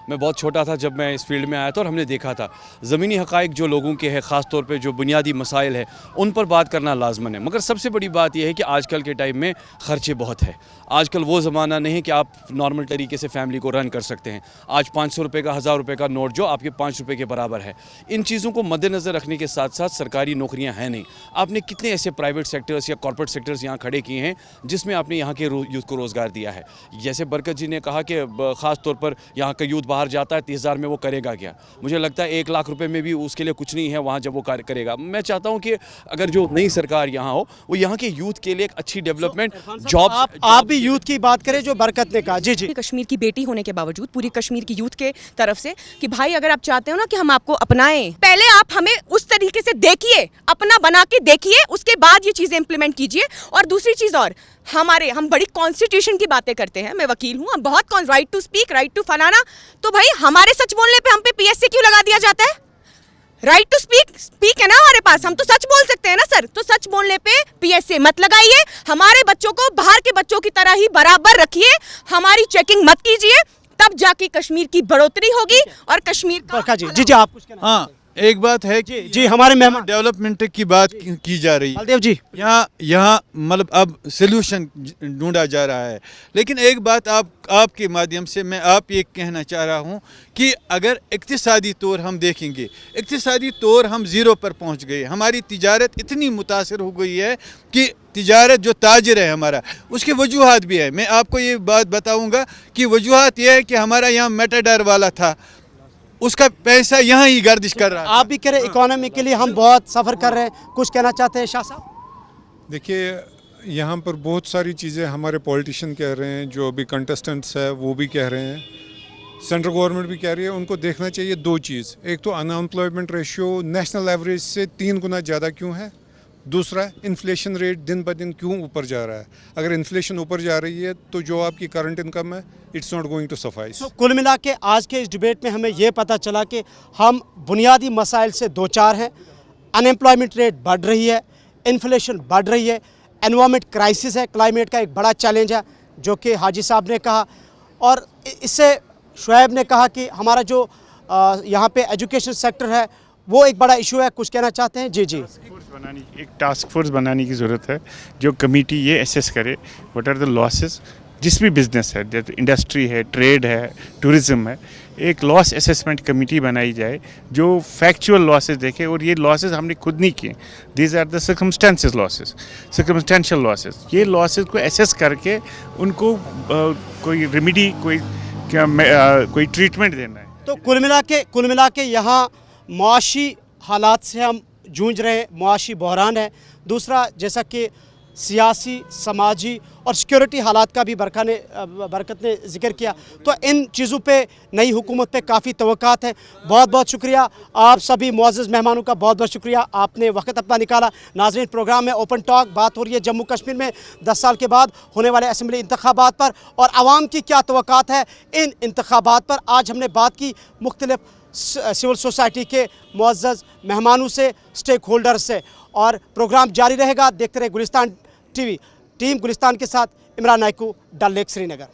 मैं बहुत छोटा था जब मैं इस फील्ड में आया था और हमने देखा था ज़मीनी हक़ाइक़ जो लोगों के हैं, ख़ास तौर पे जो बुनियादी मसाइल है उन पर बात करना लाजमन है। मगर सबसे बड़ी बात यह है कि आजकल के टाइम में ख़र्चे बहुत है। आजकल वो ज़माना नहीं है कि आप नॉर्मल तरीके से फैमिली को रन कर सकते हैं। आज 500 रुपये का, 1000 रुपये का नोट जो आपके 5 रुपये के बराबर है। इन चीज़ों को मद्देनज़र रखने के साथ साथ सरकारी नौकरियाँ हैं नहीं। आपने कितने ऐसे प्राइवेट सेक्टर्स या कॉर्पोरेट सेक्टर्स यहाँ खड़े किए हैं जिसमें आपने यहाँ के यूथ को रोज़गार दिया है। जैसे बरकत जी ने कहा कि ख़ास तौर पर यहाँ का यूथ बाहर जाता है, 30,000 में वो करेगा क्या? मुझे लगता है 1 लाख रुपए में भी उसके लिए कुछ नहीं है वहाँ जब वो कार्य करेगा। मैं चाहता हूँ कि अगर जो नई सरकार यहाँ हो वो यहाँ के यूथ के लिए एक अच्छी डेवलपमेंट जॉब। आप भी यूथ की बात करें जो बरकत ने कहा। जी। कश्मीर की बेटी होने के बावजूद पूरी कश्मीर की यूथ के तरफ से कि भाई अगर आप चाहते हो ना कि हम आपको अपनाएं, पहले आप हमें उस तरीके से देखिए, अपना बना के देखिए, उसके बाद ये चीजें इंप्लीमेंट कीजिए। और दूसरी चीज और, हम बड़ी कॉन्स्टिट्यूशन की बातें करते हैं, मैं वकील हूँ, बहुत right to speak, right to फलाना, तो भाई हमारे सच बोलने पे हम पे पीएससी क्यों लगा दिया जाता है? राइट टू स्पीक है ना हमारे पास, हम तो सच बोल सकते हैं ना सर, तो सच बोलने पे पीएससी मत लगाइए। हमारे बच्चों को बाहर के बच्चों की तरह ही बराबर रखिए, हमारी चेकिंग मत कीजिए, तब जाके कश्मीर की बढ़ोतरी होगी और कश्मीर का। जी आप कुछ कहना? हाँ, एक बात है कि जी हमारे मेहमान डेवलपमेंट की बात की जा रही है बलदेव जी, यहाँ मतलब अब सलूशन ढूंढा जा रहा है। लेकिन एक बात आपके माध्यम से मैं आप ये कहना चाह रहा हूँ कि अगर इक्तिसादी तौर हम देखेंगे, इक्तिसादी तौर हम ज़ीरो पर पहुँच गए। हमारी तिजारत इतनी मुतासर हो गई है कि तिजारत जो ताजर है हमारा, उसके वजूहात भी है। मैं आपको ये बात बताऊँगा कि वजूहात ये है कि हमारा यहाँ मेटाडर वाला था, उसका पैसा यहाँ ही गर्दिश कर रहा है। आप भी कह रहे इकोनॉमी के लिए हम बहुत सफ़र कर रहे हैं, कुछ कहना चाहते हैं शाह साहब? देखिए, यहाँ पर बहुत सारी चीज़ें हमारे पॉलिटिशियन कह रहे हैं, जो अभी कंटेस्टेंट्स है वो भी कह रहे हैं, सेंट्रल गवर्नमेंट भी कह रही है। उनको देखना चाहिए दो चीज़, एक तो अनएम्प्लॉयमेंट रेशियो नेशनल एवरेज से 3 गुना ज़्यादा क्यों है, दूसरा इन्फ्लेशन रेट दिन ब दिन क्यों ऊपर जा रहा है। अगर इन्फ्लेशन ऊपर जा रही है तो जो आपकी करंट इनकम है it's not going to suffice. कुल मिला के आज के इस डिबेट में हमें ये पता चला कि हम बुनियादी मसाइल से दो चार हैं। अनएम्प्लॉयमेंट रेट बढ़ रही है, इन्फ्लेशन बढ़ रही है, एनवायरनमेंट क्राइसिस है, क्लाइमेट का एक बड़ा चैलेंज है जो कि हाजी साहब ने कहा, और इससे शुएब ने कहा कि हमारा जो यहाँ पे एजुकेशन सेक्टर है वो एक बड़ा इशू है। कुछ कहना चाहते हैं? जी एक टास्क फोर्स बनाने की ज़रूरत है जो कमेटी ये एसेस करे व्हाट आर द लॉसेस, जिस भी बिजनेस है, जैसे इंडस्ट्री है, ट्रेड है, टूरिज़्म है, एक लॉस असेसमेंट कमेटी बनाई जाए जो फैक्चुअल लॉसेस देखे। और ये लॉसेस हमने खुद नहीं किए, these are the circumstances losses, circumstantial losses. ये लॉसेस को एसेस करके उनको कोई रेमेडी, कोई ट्रीटमेंट देना है। तो कुल मिला के यहाँ मुआशी हालात से हम जूझ रहे हैं, मुआशी बहरान है। दूसरा, जैसा कि सियासी, समाजी और सिक्योरिटी हालात का भी बरकत ने जिक्र किया। तो इन चीज़ों पे नई हुकूमत पे काफ़ी तवक्कात है। बहुत बहुत शुक्रिया आप सभी मुअज़्ज़ज़ मेहमानों का, बहुत बहुत शुक्रिया, आपने वक्त अपना निकाला। नाज़रीन, प्रोग्राम में ओपन टॉक, बात हो रही है जम्मू कश्मीर में 10 साल के बाद होने वाले असम्बली इंतखाबात पर और आवाम की क्या तवक्कात है इन इंतखाबात पर। आज हमने बात की मुख्तलिफ सिविल सोसाइटी के मुअज़्ज़ज़ मेहमानों से, स्टेक होल्डर से, और प्रोग्राम जारी रहेगा। देखते रहे गुलिस्तान टीवी। टीम गुलिस्तान के साथ इमरान नायकू, डल लेक, श्रीनगर।